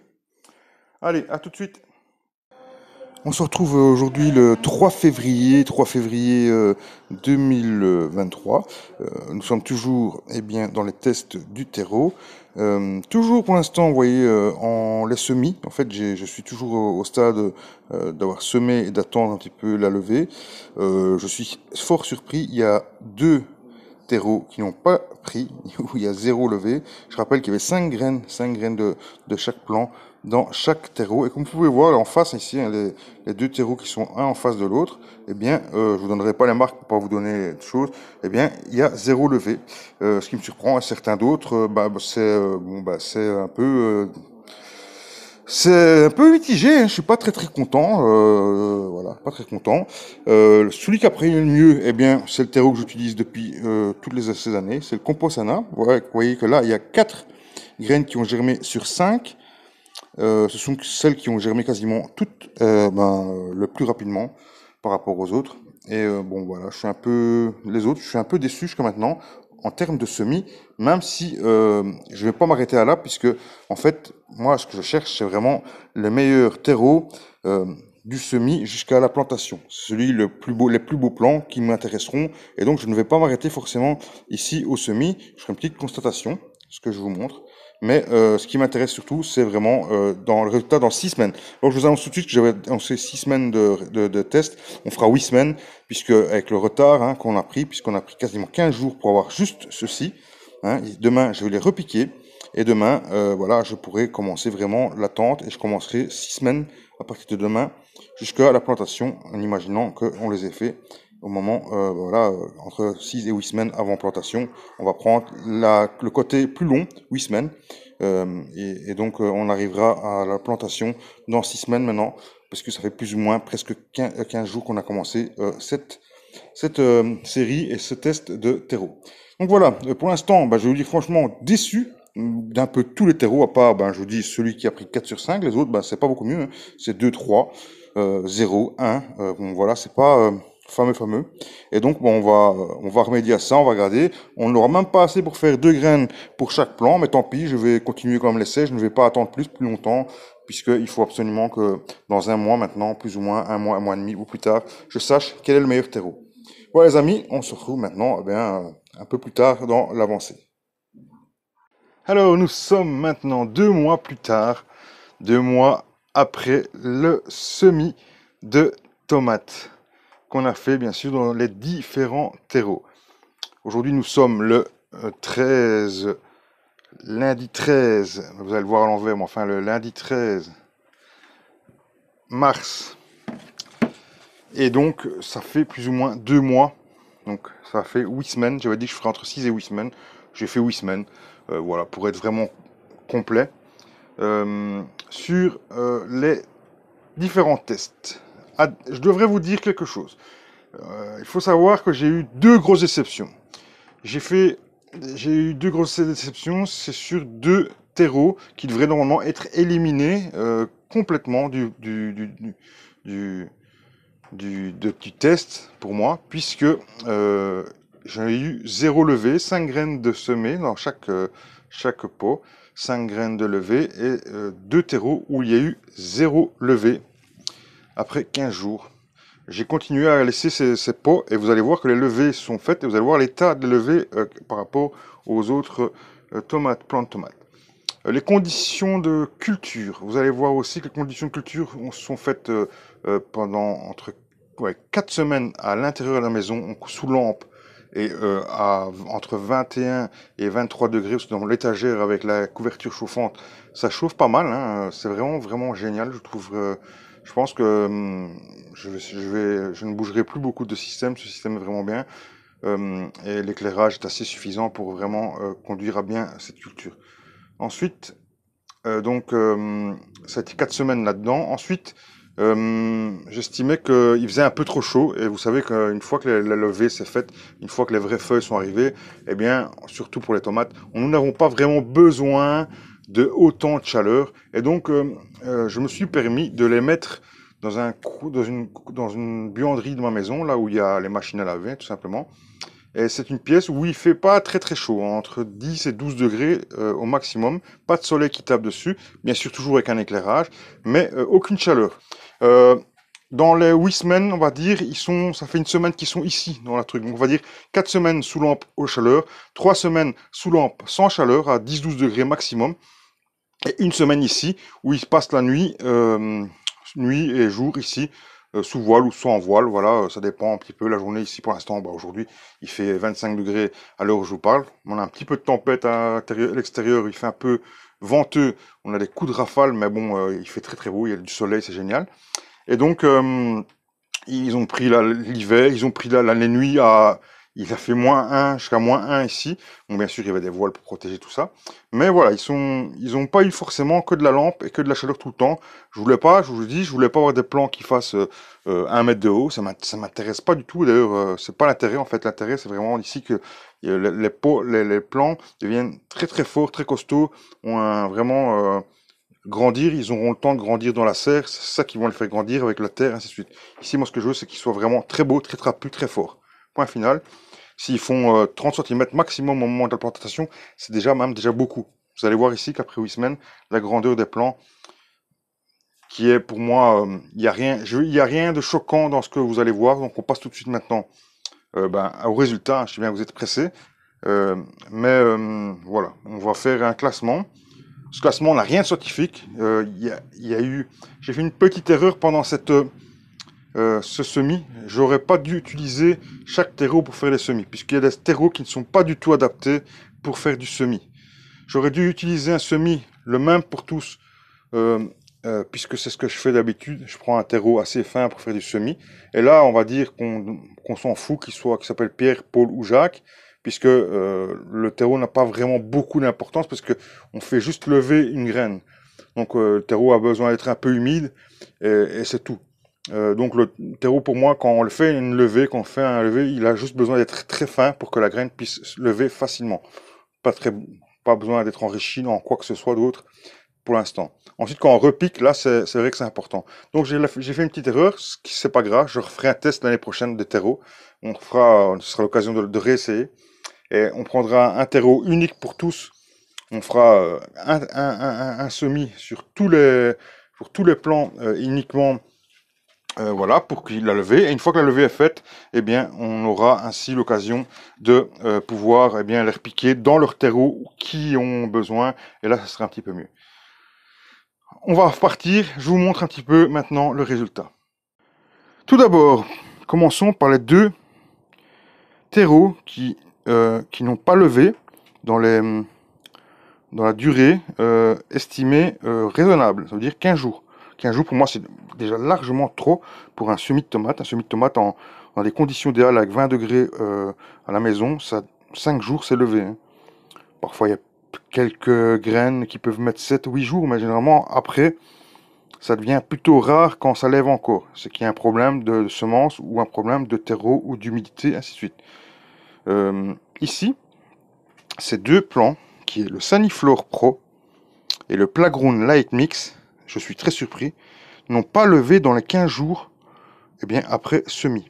Allez, à tout de suite. On se retrouve aujourd'hui le 3 février 2023. Nous sommes toujours dans les tests du terreau. Toujours pour l'instant, vous voyez, en les semis. En fait, je suis toujours au stade d'avoir semé et d'attendre un petit peu la levée. Je suis fort surpris. Il y a 2 terreaux qui n'ont pas pris, où il y a 0 levée. Je rappelle qu'il y avait 5 graines de chaque plant dans chaque terreau. Et comme vous pouvez voir, en face ici, hein, les 2 terreaux qui sont un en face de l'autre, je vous donnerai pas les marques pour pas vous donner de choses, il y a 0 levée. Ce qui me surprend, à certains d'autres, c'est un peu mitigé, hein. Je suis pas très content, voilà, pas très content. Celui qui a pris le mieux, c'est le terreau que j'utilise depuis toutes ces années, c'est le Composana. Vous voyez que là, il y a 4 graines qui ont germé sur 5. Ce sont celles qui ont germé quasiment toutes le plus rapidement par rapport aux autres. Et voilà, les autres, je suis un peu déçu jusqu'à maintenant en termes de semis, même si je vais pas m'arrêter à là, puisque en fait, moi, ce que je cherche, c'est vraiment le meilleur terreau du semis jusqu'à la plantation. Celui les plus beaux plants qui m'intéresseront. Et donc, je ne vais pas m'arrêter forcément ici au semis. Je ferai une petite constatation, ce que je vous montre. Mais ce qui m'intéresse surtout, c'est vraiment dans le résultat dans 6 semaines. Donc je vous annonce tout de suite que j'avais annoncé 6 semaines de tests. On fera 8 semaines, puisque avec le retard qu'on a pris, puisqu'on a pris quasiment 15 jours pour avoir juste ceci. Hein, demain, je vais les repiquer. Et demain, voilà, je pourrai commencer vraiment l'attente. Et je commencerai 6 semaines à partir de demain jusqu'à la plantation, en imaginant qu'on les ait fait au moment, entre 6 et 8 semaines avant plantation. On va prendre le côté plus long, 8 semaines. Donc, on arrivera à la plantation dans 6 semaines maintenant, parce que ça fait plus ou moins presque 15 jours qu'on a commencé cette série et ce test de terreau. Donc voilà, pour l'instant, je vous dis franchement déçu d'un peu tous les terreaux, à part, je vous dis, celui qui a pris 4 sur 5, les autres, c'est pas beaucoup mieux, hein. C'est 2, 3, 0, 1, voilà, c'est pas fameux. Et donc, on va remédier à ça, on va regarder. On n'aura même pas assez pour faire 2 graines pour chaque plant, mais tant pis, je vais continuer comme l'essai, je ne vais pas attendre plus longtemps, puisqu'il faut absolument que dans un mois maintenant, plus ou moins un mois et demi ou plus tard, je sache quel est le meilleur terreau. Voilà les amis, on se retrouve maintenant un peu plus tard dans l'avancée. Alors nous sommes maintenant 2 mois plus tard, 2 mois après le semis de tomates qu'on a fait bien sûr dans les différents terreaux. Aujourd'hui nous sommes le 13, lundi 13, vous allez le voir à l'envers, mais enfin le lundi 13 mars. Et donc ça fait plus ou moins 2 mois, donc ça fait 8 semaines, j'avais dit que je ferais entre 6 et 8 semaines, j'ai fait 8 semaines, voilà, pour être vraiment complet. Sur les différents tests. Je devrais vous dire quelque chose. Il faut savoir que j'ai eu 2 grosses déceptions. J'ai eu 2 grosses déceptions, c'est sur 2 terreaux qui devraient normalement être éliminés complètement du test pour moi, puisque j'ai eu 0 levée, 5 graines de semées dans chaque pot, 5 graines de levée et 2 terreaux où il y a eu 0 levée après 15 jours. J'ai continué à laisser ces pots et vous allez voir que les levées sont faites et vous allez voir l'état des levées par rapport aux autres plantes de tomates. Les conditions de culture, vous allez voir aussi que les conditions de culture sont faites pendant entre 4 semaines à l'intérieur de la maison, sous lampe et entre 21 et 23 degrés, parce que dans l'étagère avec la couverture chauffante, ça chauffe pas mal, hein. C'est vraiment, vraiment génial, je trouve. Je pense que je ne bougerai plus beaucoup de système. Ce système est vraiment bien. Et l'éclairage est assez suffisant pour vraiment conduire à bien cette culture. Ensuite, ça a été 4 semaines là-dedans. Ensuite, j'estimais qu'il faisait un peu trop chaud. Et vous savez qu'une fois que la levée s'est faite, une fois que les vraies feuilles sont arrivées, eh bien, surtout pour les tomates, nous n'avons pas vraiment besoin de autant de chaleur. Et donc, je me suis permis de les mettre dans une buanderie de ma maison, là où il y a les machines à laver, tout simplement. Et c'est une pièce où il fait pas très très chaud, hein, entre 10 et 12 degrés au maximum. Pas de soleil qui tape dessus, bien sûr toujours avec un éclairage, mais aucune chaleur. Euh, dans les 8 semaines, on va dire, ça fait une semaine qu'ils sont ici dans la truc. Donc on va dire 4 semaines sous lampe aux chaleur, 3 semaines sous lampe sans chaleur à 10-12 degrés maximum, et une semaine ici où ils passent la nuit, nuit et jour ici, sous voile ou sans voile, voilà, ça dépend un petit peu. La journée ici pour l'instant, bah, aujourd'hui, il fait 25 degrés à l'heure où je vous parle. On a un petit peu de tempête à l'extérieur, il fait un peu venteux, on a des coups de rafale, mais bon, il fait très très beau, il y a du soleil, c'est génial. Et donc, ils ont pris l'hiver, ils ont pris les nuits à... Il a fait -1 jusqu'à -1 ici. Bon, bien sûr, il y avait des voiles pour protéger tout ça. Mais voilà, ils ont pas eu forcément que de la lampe et que de la chaleur tout le temps. Je vous le dis, je voulais pas avoir des plants qui fassent 1 mètre de haut. Ça m'intéresse pas du tout. D'ailleurs, c'est pas l'intérêt en fait. L'intérêt, c'est vraiment ici que les plants deviennent très très forts, très costauds, ont vraiment grandir, ils auront le temps de grandir dans la serre, c'est ça qui vont les faire grandir avec la terre, ainsi de suite. Ici, moi, ce que je veux, c'est qu'ils soient vraiment très beaux, très trapus, très forts. Point final. S'ils font 30 cm maximum au moment de la plantation, c'est déjà beaucoup. Vous allez voir ici qu'après 8 semaines, la grandeur des plants, qui est pour moi, il y a rien de choquant dans ce que vous allez voir. Donc, on passe tout de suite maintenant au résultat. Je sais bien que vous êtes pressé. Voilà, on va faire un classement. Ce classement n'a rien de scientifique. J'ai fait une petite erreur pendant ce semis. J'aurais pas dû utiliser chaque terreau pour faire les semis, puisqu'il y a des terreaux qui ne sont pas du tout adaptés pour faire du semis. J'aurais dû utiliser un semis, le même pour tous, puisque c'est ce que je fais d'habitude. Je prends un terreau assez fin pour faire du semis. Et là, on va dire qu'on s'en fout qu'il s'appelle Pierre, Paul ou Jacques, puisque le terreau n'a pas vraiment beaucoup d'importance, parce que on fait juste lever une graine. Donc le terreau a besoin d'être un peu humide, et c'est tout. Donc le terreau, pour moi, quand on le fait une levée, quand on fait un lever, il a juste besoin d'être très fin pour que la graine puisse se lever facilement. Pas très, pas besoin d'être enrichi dans quoi que ce soit d'autre pour l'instant. Ensuite, quand on repique, là, c'est vrai que c'est important. Donc, j'ai fait une petite erreur, ce qui c'est pas grave. Je referai un test l'année prochaine de terreau. Ce sera l'occasion de réessayer. Et on prendra un terreau unique pour tous. On fera un semis pour tous les plants uniquement, voilà, pour qu'il la levée. Et une fois que la levée est faite, eh bien, on aura ainsi l'occasion de pouvoir les repiquer dans leur terreau qui ont besoin. Et là, ça sera un petit peu mieux. On va repartir, je vous montre un petit peu maintenant le résultat. Tout d'abord, commençons par les deux terreaux qui n'ont pas levé dans la durée estimée raisonnable, ça veut dire 15 jours. 15 jours, pour moi, c'est déjà largement trop pour un semis de tomate. Un semis de tomate dans des conditions idéales avec 20 degrés à la maison, 5 jours, c'est levé. Hein. Parfois, il y a quelques graines qui peuvent mettre 7 ou 8 jours, mais généralement, après, ça devient plutôt rare quand ça lève encore. C'est qu'il y a un problème de semence ou un problème de terreau ou d'humidité, ainsi de suite. Ici, ces deux plants, qui est le Saniflore Pro et le Plagroon Light Mix, je suis très surpris, n'ont pas levé dans les 15 jours après semis.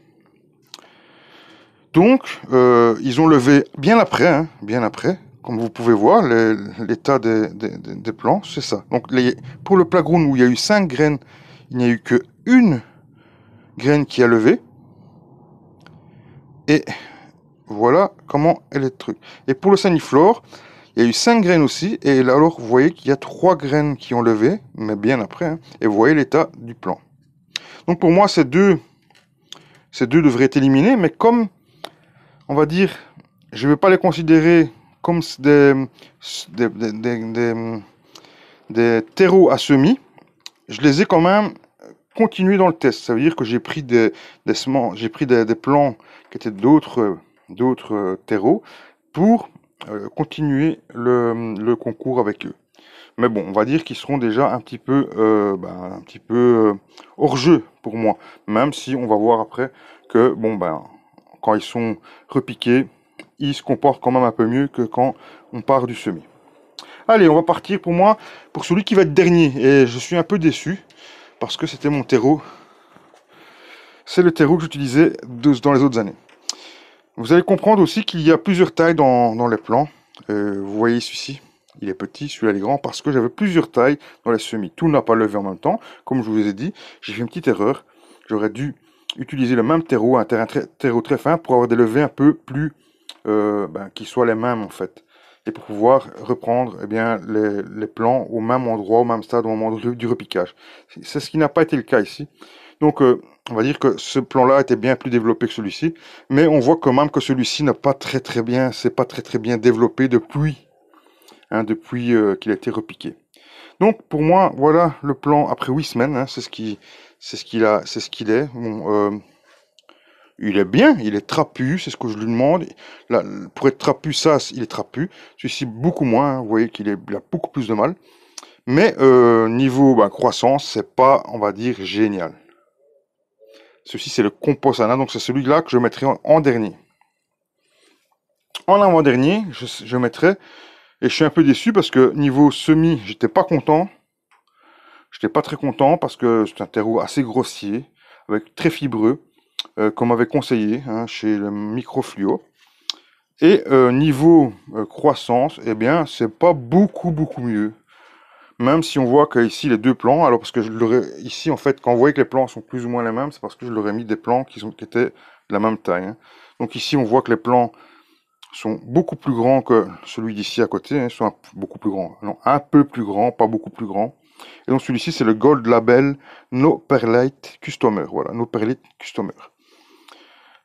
Donc, ils ont levé bien après, bien après. Comme vous pouvez voir, l'état des plants, c'est ça. Donc, pour le Plagroon, où il y a eu 5 graines, il n'y a eu que une graine qui a levé. Et voilà comment elle est truc. Et pour le Saniflore, il y a eu 5 graines aussi. Et là, alors, vous voyez qu'il y a 3 graines qui ont levé, mais bien après. Hein, et vous voyez l'état du plant. Donc, pour moi, ces deux devraient être éliminés. Mais comme on va dire, je ne vais pas les considérer comme des, des, des, des- des terreaux à semis. Je les ai quand même continués dans le test. Ça veut dire que j'ai pris des semences, j'ai pris des plants qui étaient d'autres terreaux pour continuer le concours avec eux. Mais bon, on va dire qu'ils seront déjà un petit peu hors jeu pour moi. Même si on va voir après que, bon, ben, quand ils sont repiqués, ils se comportent quand même un peu mieux que quand on part du semis. Allez, on va partir pour moi, pour celui qui va être dernier. Et je suis un peu déçu parce que c'était mon terreau. C'est le terreau que j'utilisais dans les autres années. Vous allez comprendre aussi qu'il y a plusieurs tailles dans les plants. Vous voyez celui-ci, il est petit, celui-là il est grand, parce que j'avais plusieurs tailles dans les semis. Tout n'a pas levé en même temps. Comme je vous ai dit, j'ai fait une petite erreur. J'aurais dû utiliser le même terreau, un terreau très fin, pour avoir des levées un peu plus, qui soient les mêmes en fait. Et pour pouvoir reprendre eh bien, les plants au même endroit, au même stade, au moment du repiquage. C'est ce qui n'a pas été le cas ici. Donc, on va dire que ce plan-là était bien plus développé que celui-ci, mais on voit quand même que celui-ci n'a pas très bien, c'est pas très bien développé depuis qu'il a été repiqué. Donc, pour moi, voilà le plan après 8 semaines, hein, c'est ce qu'il est. Bon, il est bien, il est trapu, c'est ce que je lui demande. Là, pour être trapu, ça, il est trapu. Celui-ci, beaucoup moins, hein, vous voyez qu'il il a beaucoup plus de mal. Mais niveau croissance, c'est pas, on va dire, génial. Ceci, c'est le Composana, donc c'est celui-là que je mettrai en dernier. En avant-dernier, je mettrai, et je suis un peu déçu parce que niveau semis, j'étais pas content. J'étais pas très content parce que c'est un terreau assez grossier, avec très fibreux, comme m'avait conseillé hein, chez le Microfluo. Et niveau croissance, eh bien, c'est pas beaucoup mieux. Même si on voit qu'ici les deux plants, alors parce que ici en fait, quand on voit que les plants sont plus ou moins les mêmes, c'est parce que je leur ai mis des plants qui étaient de la même taille. Hein. Donc ici on voit que les plants sont beaucoup plus grands que celui d'ici à côté, hein, sont beaucoup plus grands. Non, un peu plus grand, pas beaucoup plus grand. Et donc celui-ci c'est le Gold Label No Perlite Customer. Voilà, No Perlite Customer.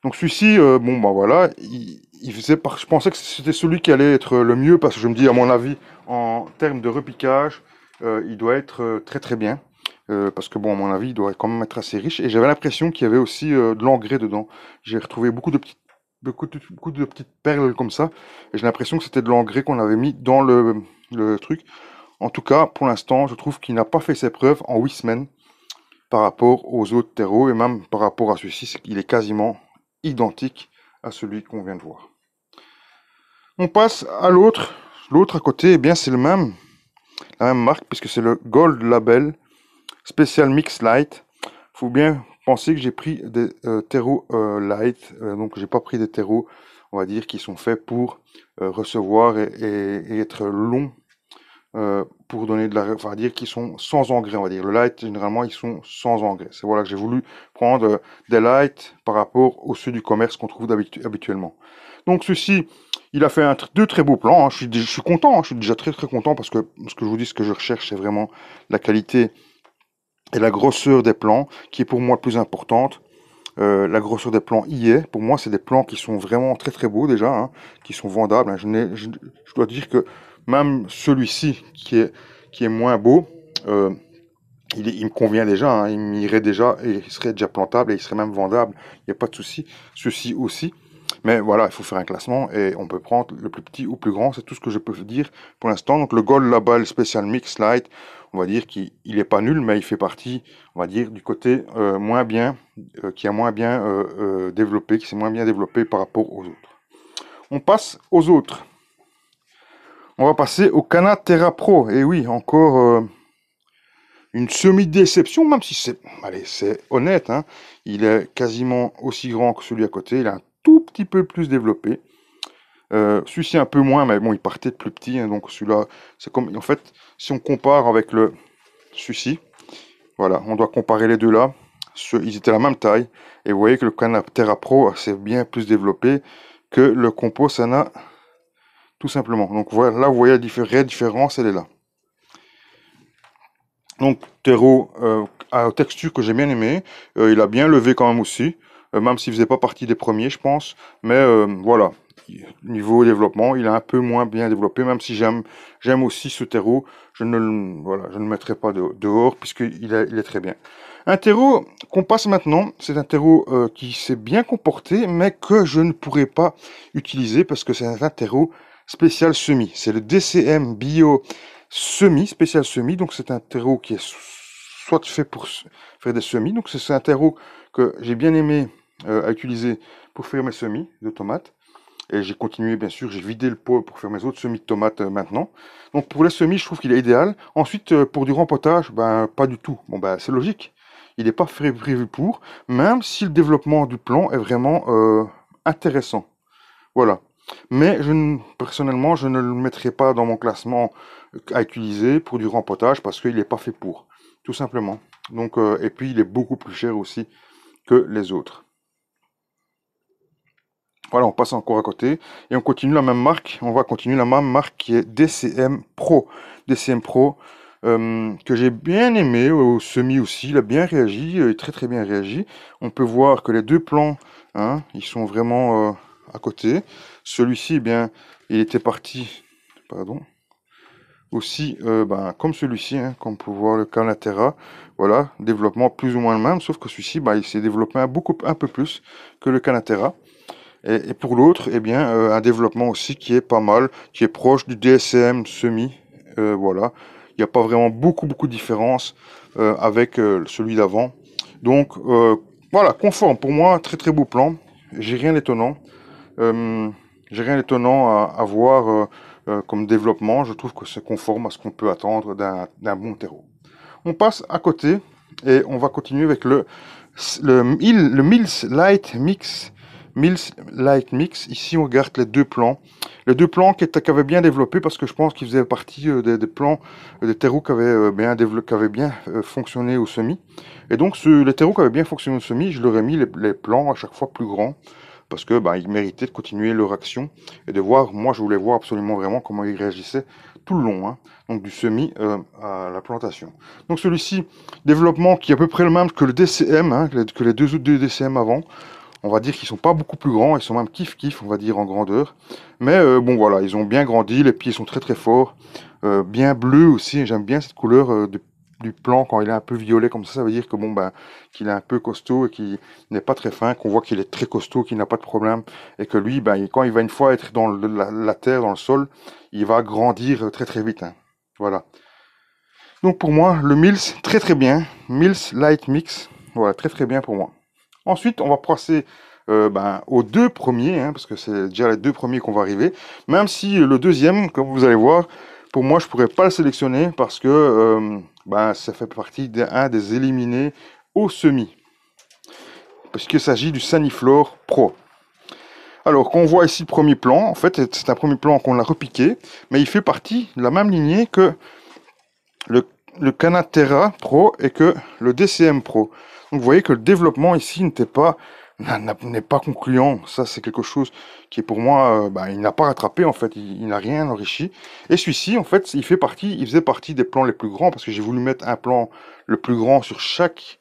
Donc celui-ci, bon bah voilà, je pensais que c'était celui qui allait être le mieux parce que je me dis à mon avis en termes de repiquage, il doit être très bien. Parce que bon, à mon avis, il doit quand même être assez riche. Et j'avais l'impression qu'il y avait aussi de l'engrais dedans. J'ai retrouvé beaucoup de petites perles comme ça. Et j'ai l'impression que c'était de l'engrais qu'on avait mis dans le truc. En tout cas, pour l'instant, je trouve qu'il n'a pas fait ses preuves en 8 semaines par rapport aux autres terreaux. Et même par rapport à celui-ci, il est quasiment identique à celui qu'on vient de voir. On passe à l'autre. L'autre à côté, eh bien, c'est la même marque, puisque c'est le Gold Label Special Mix Light. Faut bien penser que j'ai pris des terreaux light, donc j'ai pas pris des terreaux, on va dire, qui sont faits pour recevoir et être longs pour donner de la, enfin dire qu'ils sont sans engrais, on va dire. Le light, généralement, ils sont sans engrais. C'est voilà que j'ai voulu prendre des light par rapport aux ceux du commerce qu'on trouve habituellement. Donc ceci, il a fait deux très beaux plans. Hein. Je suis content, hein. Je suis déjà très content parce que ce que je vous dis, ce que je recherche, c'est vraiment la qualité et la grosseur des plants, qui est pour moi le plus importante. La grosseur des plants y est. Pour moi, c'est des plants qui sont vraiment très beaux déjà, hein, qui sont vendables. Hein. Je dois dire que même celui-ci, qui est moins beau, il me convient déjà, hein, il m'irait déjà, et il serait déjà plantable, et il serait même vendable, il n'y a pas de souci. Ceci aussi. Mais voilà, il faut faire un classement, et on peut prendre le plus petit ou le plus grand, c'est tout ce que je peux dire pour l'instant. Donc le Gold Label Special Mix Light, on va dire qu'il n'est pas nul, mais il fait partie, on va dire, du côté moins bien, qui a moins bien développé, qui s'est moins bien développé par rapport aux autres. On passe aux autres. On va passer au Cana Terra Pro. Et oui, encore une semi-déception, même si c'est honnête. Hein. Il est quasiment aussi grand que celui à côté. Il est un tout petit peu plus développé. Celui-ci un peu moins, mais bon, il partait de plus petit. Hein, donc celui-là, c'est comme, en fait, si on compare avec celui-ci, voilà, on doit comparer les deux là. Ils étaient la même taille. Et vous voyez que le Terra Pro s'est bien plus développé que le Compo Sana, tout simplement. Donc voilà, là, vous voyez la réelle différence, elle est là. Donc terreau à texture que j'ai bien aimé. Il a bien levé quand même aussi. même s'il faisait pas partie des premiers, je pense. Mais voilà, niveau développement, il est un peu moins bien développé, même si j'aime aussi ce terreau. Voilà, je ne le mettrai pas dehors, puisqu'il est très bien. Un terreau qu'on passe maintenant, c'est un terreau qui s'est bien comporté, mais que je ne pourrais pas utiliser, parce que c'est un terreau spécial semis. C'est le DCM Bio Semi, spécial semis. Donc c'est un terreau qui est soit fait pour faire des semis. Donc c'est un terreau que j'ai bien aimé à utiliser pour faire mes semis de tomates. Et j'ai continué, bien sûr, j'ai vidé le pot pour faire mes autres semis de tomates maintenant. Donc pour les semis, je trouve qu'il est idéal. Ensuite, pour du rempotage, ben pas du tout. Bon ben c'est logique. Il n'est pas prévu pour, même si le développement du plant est vraiment intéressant. Voilà. Mais personnellement, je ne le mettrai pas dans mon classement à utiliser pour du rempotage parce qu'il n'est pas fait pour, tout simplement. Donc, et puis il est beaucoup plus cher aussi que les autres. Voilà, on passe encore à côté et on continue la même marque. On va continuer la même marque qui est DCM Pro. DCM Pro que j'ai bien aimé au semis aussi. Il a bien réagi, très très bien réagi. On peut voir que les deux plans, hein, ils sont vraiment à côté. Celui-ci, eh bien, il était parti, pardon, aussi, comme celui-ci, hein, comme on peut voir le Canatera. Voilà, développement plus ou moins le même, sauf que celui-ci, il s'est développé un peu plus que le Canatera. Et pour l'autre, eh bien, un développement aussi qui est pas mal, qui est proche du DSM semi. Voilà, il n'y a pas vraiment beaucoup de différence avec celui d'avant. Donc voilà, conforme pour moi, très très beau plan. J'ai rien d'étonnant. Euh, j'ai rien d'étonnant à voir comme développement. Je trouve que c'est conforme à ce qu'on peut attendre d'un bon terreau. On passe à côté et on va continuer avec le Mills Light Mix. Mills Light Mix. Ici, on regarde les deux plans. Les deux plans qui avaient bien développé parce que je pense qu'ils faisaient partie des plans, des terreaux qui avaient bien fonctionné au semis. Et donc, les terreaux qui avaient bien fonctionné au semis, je leur ai mis les plans à chaque fois plus grands parce que ils méritaient de continuer leur action et de voir. Moi, je voulais voir absolument vraiment comment ils réagissaient tout le long, hein, donc du semis à la plantation. Donc celui-ci, développement qui est à peu près le même que le DCM, hein, que les deux autres DCM avant. On va dire qu'ils sont pas beaucoup plus grands, ils sont même kiff, on va dire, en grandeur. Mais bon, voilà, ils ont bien grandi, les pieds sont très très forts, bien bleus aussi, j'aime bien cette couleur du plan quand il est un peu violet comme ça veut dire que bon, qu'il est un peu costaud et qu'il n'est pas très fin, qu'on voit qu'il est très costaud, qu'il n'a pas de problème, et que lui, quand il va une fois être dans la terre, dans le sol, il va grandir très très vite, hein. Voilà. Donc pour moi, le Mills, très très bien. Mills Light Mix, voilà, très très bien pour moi. Ensuite, on va passer aux deux premiers, hein, parce que c'est déjà les deux premiers qu'on va arriver. Même si le deuxième, comme vous allez voir, pour moi, je pourrais pas le sélectionner parce que ça fait partie d'un des éliminés au semi. Parce qu'il s'agit du Saniflore Pro. Alors, quand on voit ici le premier plan, en fait, c'est un premier plan qu'on a repiqué, mais il fait partie de la même lignée que le Canatera Pro et que le DCM Pro. Donc vous voyez que le développement ici n'est pas concluant. Ça, c'est quelque chose qui est pour moi, il n'a pas rattrapé en fait, il n'a rien enrichi. Et celui-ci, en fait, il faisait partie des plans les plus grands parce que j'ai voulu mettre un plan le plus grand sur chaque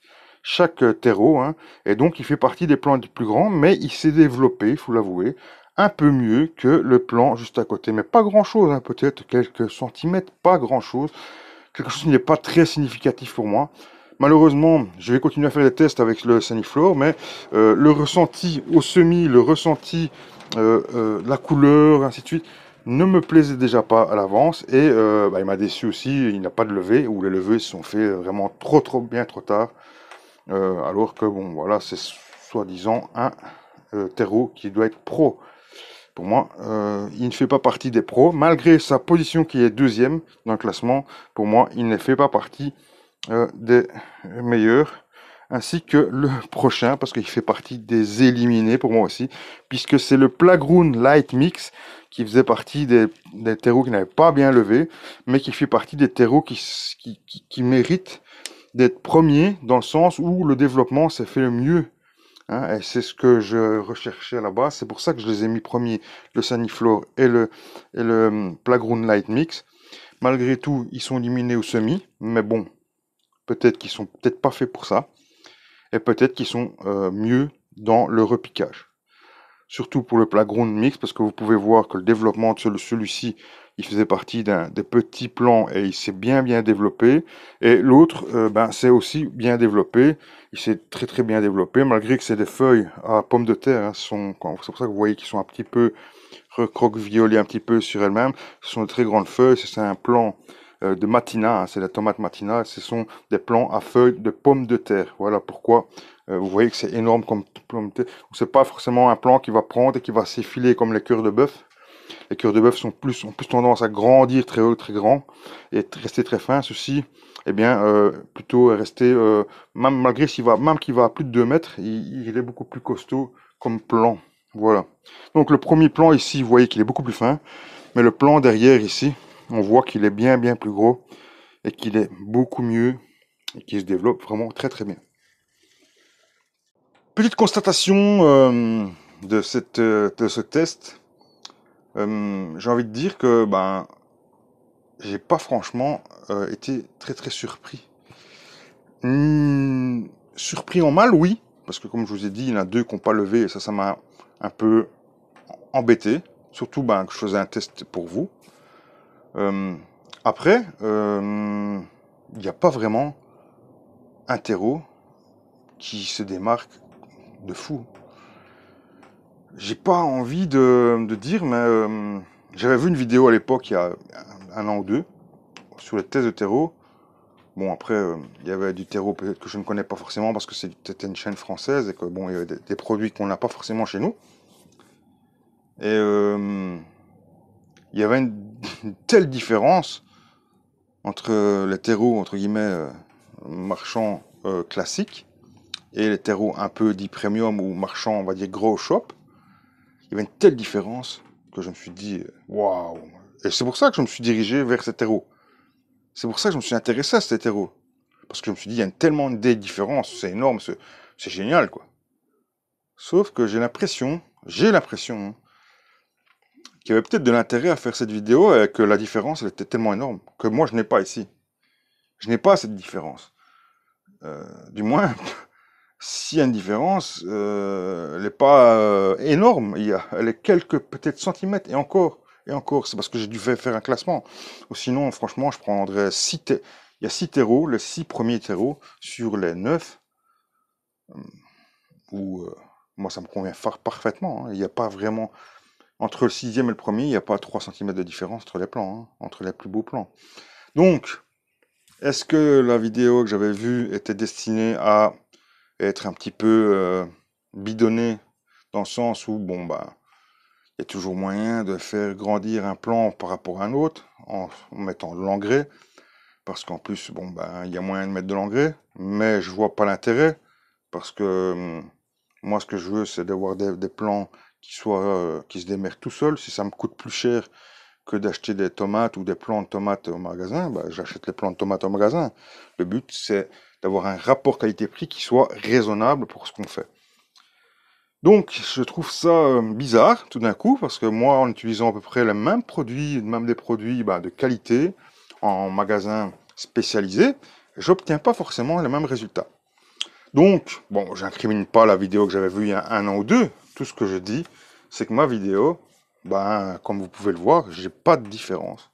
terreau, hein. Et donc il fait partie des plans les plus grands, mais il s'est développé, il faut l'avouer, un peu mieux que le plan juste à côté. Mais pas grand-chose, hein, peut-être quelques centimètres, pas grand-chose. Quelque chose qui n'est pas très significatif pour moi. Malheureusement, je vais continuer à faire des tests avec le Saniflore, mais le ressenti au semis, le ressenti, la couleur, ainsi de suite, ne me plaisait déjà pas à l'avance. Et il m'a déçu aussi, il n'a pas de levée, ou les levées se sont fait vraiment trop bien, trop tard. Alors que, bon, voilà, c'est soi-disant un terreau qui doit être pro. Pour moi, il ne fait pas partie des pros. Malgré sa position qui est deuxième dans le classement, pour moi, il ne fait pas partie des meilleurs. Ainsi que le prochain, parce qu'il fait partie des éliminés pour moi aussi, puisque c'est le Plagroon Light Mix qui faisait partie des terreaux qui n'avaient pas bien levé, mais qui fait partie des terreaux qui méritent d'être premiers dans le sens où le développement s'est fait le mieux. Hein, et c'est ce que je recherchais à la base. C'est pour ça que je les ai mis premiers, le Saniflore et le Plagroon Light Mix. Malgré tout, ils sont éliminés au semi. Mais bon, peut-être qu'ils sont peut-être pas faits pour ça. Et peut-être qu'ils sont mieux dans le repiquage. Surtout pour le plat ground mix, parce que vous pouvez voir que le développement de celui-ci, il faisait partie d'un des petits plants et il s'est bien développé. Et l'autre, ben, c'est aussi bien développé. Il s'est très bien développé, malgré que c'est des feuilles à pommes de terre. Hein, c'est pour ça que vous voyez qu'ils sont un petit peu recroquevillées un petit peu sur elles-mêmes. Ce sont de très grandes feuilles. C'est un plant de matina, hein, c'est la tomate matina. Ce sont des plants à feuilles de pommes de terre. Voilà pourquoi vous voyez que c'est énorme comme pomme de terre. C'est pas forcément un plant qui va prendre et qui va s'effiler comme les cœurs de bœuf. Les cœurs de bœuf ont plus tendance à grandir très haut, très grand et rester très fin. Ceci, eh bien, plutôt rester, même qu'il va à plus de 2 mètres, il est beaucoup plus costaud comme plant. Voilà. Donc le premier plan ici, vous voyez qu'il est beaucoup plus fin, mais le plan derrière ici, on voit qu'il est bien plus gros et qu'il est beaucoup mieux et qu'il se développe vraiment très bien. Petite constatation de ce test. J'ai envie de dire que ben j'ai pas franchement été très surpris. Surpris en mal, oui, parce que comme je vous ai dit, il y en a deux qui n'ont pas levé et ça m'a un peu embêté. Surtout ben, que je faisais un test pour vous. Euh, Après, il n'y a pas vraiment un terreau qui se démarque de fou. J'ai pas envie de dire, mais j'avais vu une vidéo à l'époque, il y a un an ou deux, sur les tests de terreau. Bon, après, il y avait du terreau peut-être que je ne connais pas forcément parce que c'était une chaîne française et que bon, il y avait des produits qu'on n'a pas forcément chez nous. Et il y avait une telle différence entre les terreaux, entre guillemets, marchands classiques et les terreaux un peu dits premium ou marchands, on va dire, gros shop. Il y avait une telle différence que je me suis dit, waouh! Et c'est pour ça que je me suis dirigé vers ces terreaux. C'est pour ça que je me suis intéressé à ces terreaux. Parce que je me suis dit, il y a tellement de différences, c'est énorme, c'est génial, quoi. Sauf que j'ai l'impression, hein, qu'il y avait peut-être de l'intérêt à faire cette vidéo et que la différence, elle était tellement énorme que moi, je n'ai pas ici. Je n'ai pas cette différence. Du moins, s'il y a une différence, elle n'est pas énorme. Elle est quelques peut-être centimètres et encore, c'est parce que j'ai dû faire un classement. Ou sinon, franchement, je prendrais il y a 6 terreaux, les 6 premiers terreaux sur les 9, où moi, ça me convient parfaitement. Hein. Il n'y a pas vraiment, entre le sixième et le premier, il n'y a pas 3 centimètres de différence entre les plans, hein, entre les plus beaux plans. Donc, est-ce que la vidéo que j'avais vue était destinée à être un petit peu bidonnée dans le sens où, bon, bah, il y a toujours moyen de faire grandir un plan par rapport à un autre en mettant de l'engrais, parce qu'en plus, bon, bah, il y a moyen de mettre de l'engrais, mais je vois pas l'intérêt, parce que moi, ce que je veux, c'est d'avoir des plants qui se démerdent tout seuls. Si ça me coûte plus cher que d'acheter des tomates ou des plants de tomates au magasin, bah, j'achète les plants de tomates au magasin. Le but, c'est d'avoir un rapport qualité-prix qui soit raisonnable pour ce qu'on fait. Donc, je trouve ça bizarre tout d'un coup, parce que moi, en utilisant à peu près les mêmes produits, même des produits bah, de qualité, en magasin spécialisé, j'obtiens pas forcément les mêmes résultats. Donc, bon, j'incrimine pas la vidéo que j'avais vue il y a un an ou deux. Tout ce que je dis, c'est que ma vidéo, ben, comme vous pouvez le voir, j'ai pas de différence.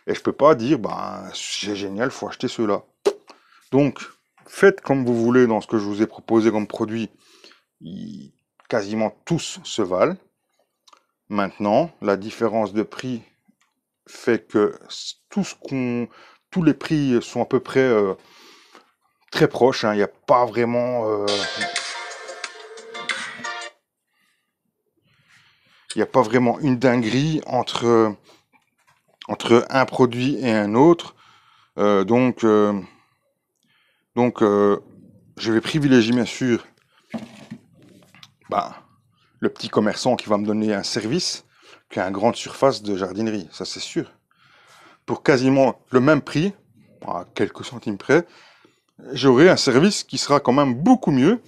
Et je peux pas dire, ben, c'est génial, faut acheter ceux-là. Donc, faites comme vous voulez dans ce que je vous ai proposé comme produit. Quasiment tous se valent. Maintenant, la différence de prix fait que tous les prix sont à peu près très proches. Hein. Il n'y a pas vraiment il n'y a pas vraiment une dinguerie entre un produit et un autre. Donc, je vais privilégier bien sûr bah, le petit commerçant qui va me donner un service qu'à une grande surface de jardinerie, ça c'est sûr. Pour quasiment le même prix, à quelques centimes près, j'aurai un service qui sera quand même beaucoup mieux,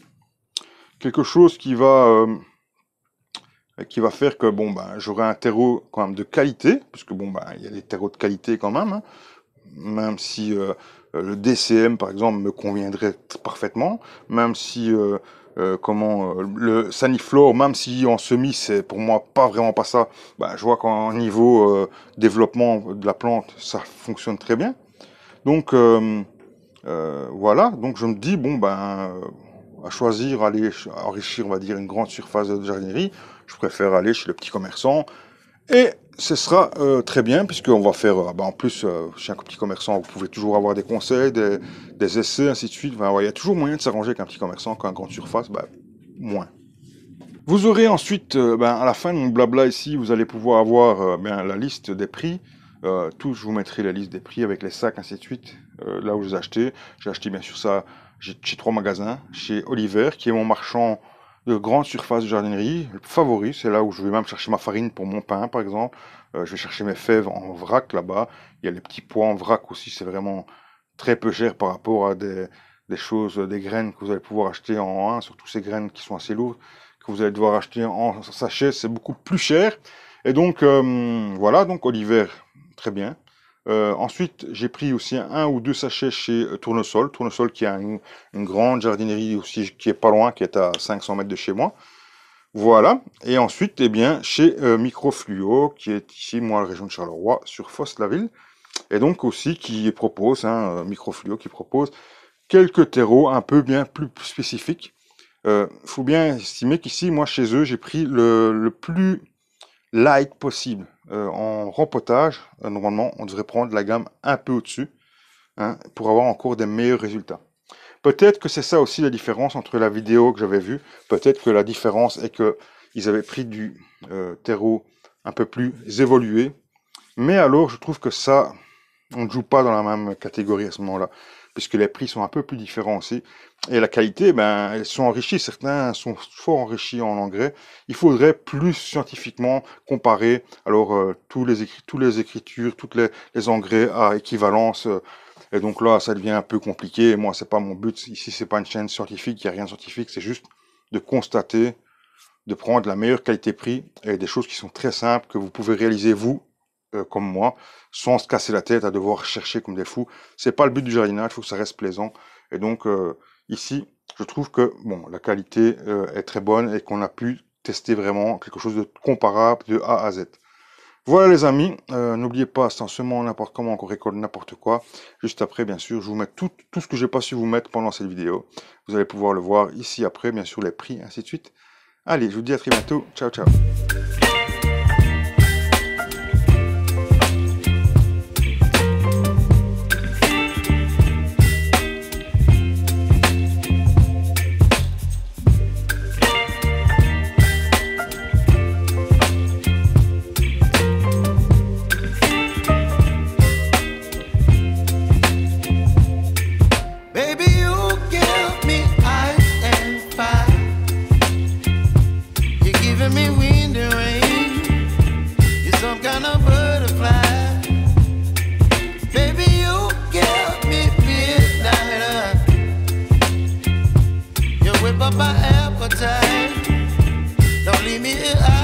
quelque chose qui va faire que bon ben j'aurai un terreau quand même de qualité, puisque bon ben il y a des terreaux de qualité quand même, hein, même si le DCM par exemple me conviendrait parfaitement, même si le Saniflore, même si en semis c'est pour moi pas vraiment pas ça, bah, je vois qu'en niveau développement de la plante ça fonctionne très bien. Donc voilà, donc je me dis bon ben à choisir, aller enrichir on va dire une grande surface de jardinerie, je préfère aller chez le petit commerçant. Et ce sera très bien, puisqu'on va faire, en plus, chez un petit commerçant, vous pouvez toujours avoir des conseils, des essais, ainsi de suite. Enfin, ouais, il y a toujours moyen de s'arranger avec un petit commerçant, qu'un grande surface, moins. Vous aurez ensuite, à la fin de mon blabla ici, vous allez pouvoir avoir la liste des prix. Je vous mettrai la liste des prix avec les sacs, ainsi de suite, là où je les ai achetés. J'ai acheté bien sûr ça chez 3 magasins, chez Oliver, qui est mon marchand de grande surface de jardinerie, le favori. C'est là où je vais même chercher ma farine pour mon pain, par exemple. Je vais chercher mes fèves en vrac là-bas. Il y a les petits pois en vrac aussi, c'est vraiment très peu cher par rapport à des choses, des graines que vous allez pouvoir acheter en 1, surtout ces graines qui sont assez lourdes, que vous allez devoir acheter en sachet, c'est beaucoup plus cher. Et donc, voilà, donc Oliver, très bien. Ensuite, j'ai pris aussi un ou deux sachets chez Tournesol. Tournesol qui a une grande jardinerie aussi, qui est pas loin, qui est à 500 mètres de chez moi. Voilà. Et ensuite, eh bien, chez Microfluo, qui est ici, moi, la région de Charleroi, sur Fosse-la-Ville. Et donc aussi qui propose, Microfluo, qui propose quelques terreaux un peu bien plus spécifiques. Faut bien estimer qu'ici, moi, chez eux, j'ai pris le plus light possible. En rempotage, normalement, on devrait prendre la gamme un peu au-dessus, hein, pour avoir encore des meilleurs résultats. Peut-être que c'est ça aussi la différence entre la vidéo que j'avais vue. Peut-être que la différence est que ils avaient pris du terreau un peu plus évolué. Mais alors, je trouve que ça, on ne joue pas dans la même catégorie à ce moment-là, puisque les prix sont un peu plus différents aussi. Et la qualité, elles sont enrichies. Certains sont fort enrichis en engrais. Il faudrait plus scientifiquement comparer alors toutes les écritures, toutes les engrais à équivalence. Et donc là, ça devient un peu compliqué. Moi, c'est pas mon but. Ici, c'est pas une chaîne scientifique. Il n'y a rien de scientifique. C'est juste de constater, de prendre la meilleure qualité-prix et des choses qui sont très simples que vous pouvez réaliser vous, comme moi, sans se casser la tête à devoir chercher comme des fous. C'est pas le but du jardinage, il faut que ça reste plaisant. Et donc ici, je trouve que la qualité est très bonne et qu'on a pu tester vraiment quelque chose de comparable de A à Z. Voilà les amis, n'oubliez pas, c'est en semant n'importe comment, qu'on récolte n'importe quoi. Juste après, bien sûr, je vous mets tout ce que j'ai pas su vous mettre pendant cette vidéo. Vous allez pouvoir le voir ici après, bien sûr, les prix, ainsi de suite. Allez, je vous dis à très bientôt. Ciao, ciao. Me wind and rain, you're some kind of butterfly. Baby, you give me midnight. You whip up my appetite. Don't leave me here.